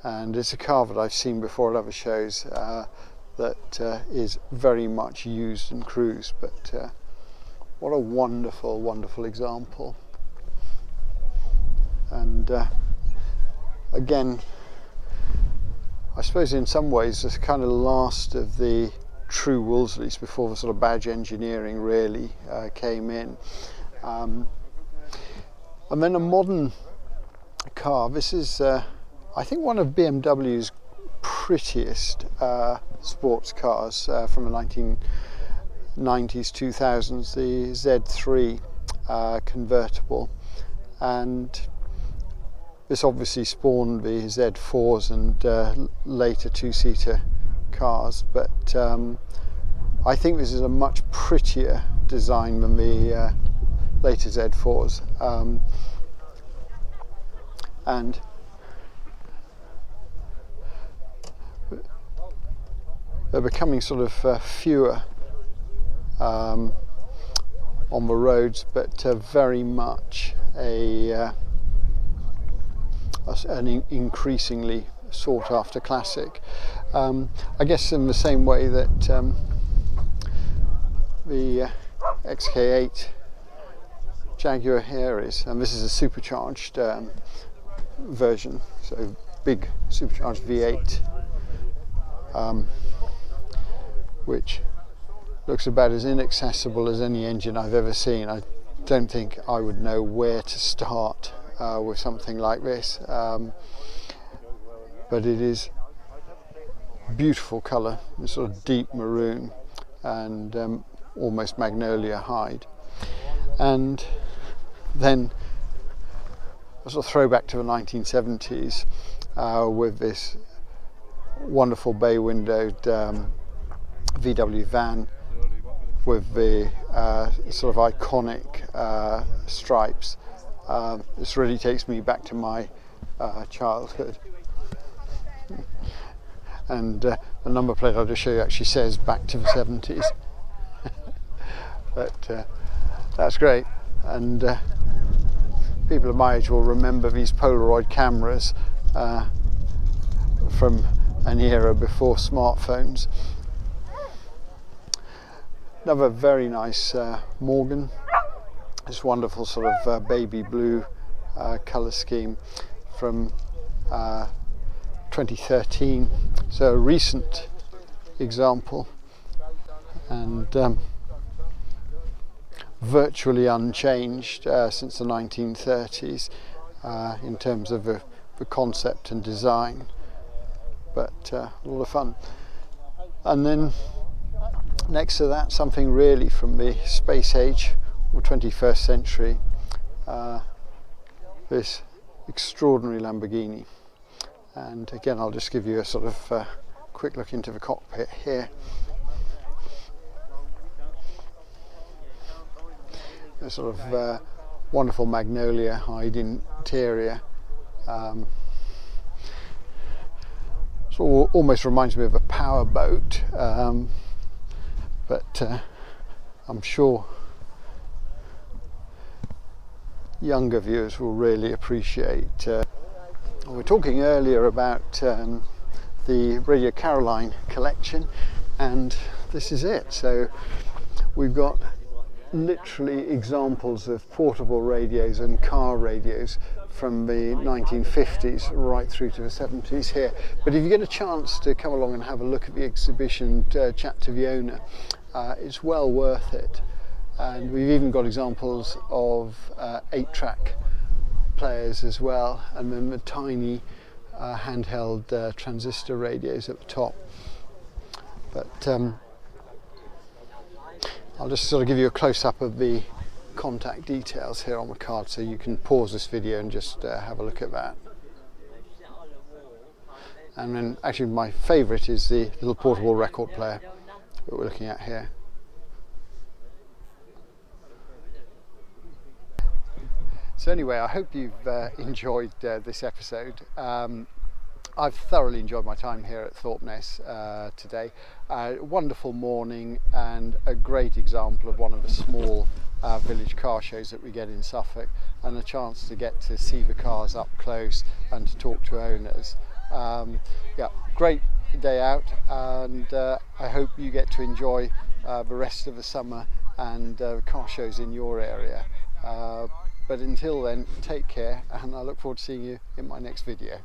And it's a car that I've seen before at other shows that is very much used and cruised, but what a wonderful, wonderful example. And again, I suppose in some ways it's kind of last of the true Wolseleys before the sort of badge engineering really came in. And then a modern car. This is I think one of BMW's prettiest sports cars from the 1990s, 2000s, the Z3 convertible, and this obviously spawned the Z4s and later two-seater cars, but I think this is a much prettier design than the later Z4s, and they're becoming sort of fewer on the roads, but very much an increasingly sought after classic. I guess in the same way that the XK8 Jaguar here is, and this is a supercharged version, so big supercharged V8, which looks about as inaccessible as any engine I've ever seen. I don't think I would know where to start with something like this, but it is beautiful colour, it's sort of deep maroon and almost magnolia hide. And then a sort of throwback to the 1970s with this wonderful bay windowed VW van with the sort of iconic stripes. This really takes me back to my childhood. And the number plate I'll just show you actually says back to the 70s. But that's great. And people of my age will remember these Polaroid cameras from an era before smartphones. Another very nice Morgan. This wonderful sort of baby blue colour scheme from 2013. So a recent example, and virtually unchanged since the 1930s in terms of the concept and design, but a lot of fun. And then next to that, something really from the space age or 21st century, this extraordinary Lamborghini. And again, I'll just give you a sort of quick look into the cockpit here. A sort of wonderful magnolia hide interior. So almost reminds me of a power boat, but I'm sure younger viewers will really appreciate. We were talking earlier about the Radio Caroline collection, and this is it. So we've got literally examples of portable radios and car radios from the 1950s right through to the 70s here. But if you get a chance to come along and have a look at the exhibition, chat to the owner, it's well worth it. And we've even got examples of 8-track players as well, and then the tiny handheld transistor radios at the top. But I'll just sort of give you a close-up of the contact details here on the card, so you can pause this video and just have a look at that. And then actually my favourite is the little portable record player that we're looking at here. So anyway, I hope you've enjoyed this episode. I've thoroughly enjoyed my time here at Thorpeness today. Wonderful morning and a great example of one of the small village car shows that we get in Suffolk, and a chance to get to see the cars up close and to talk to owners. Yeah, great day out, and I hope you get to enjoy the rest of the summer and car shows in your area. But until then, take care, and I look forward to seeing you in my next video.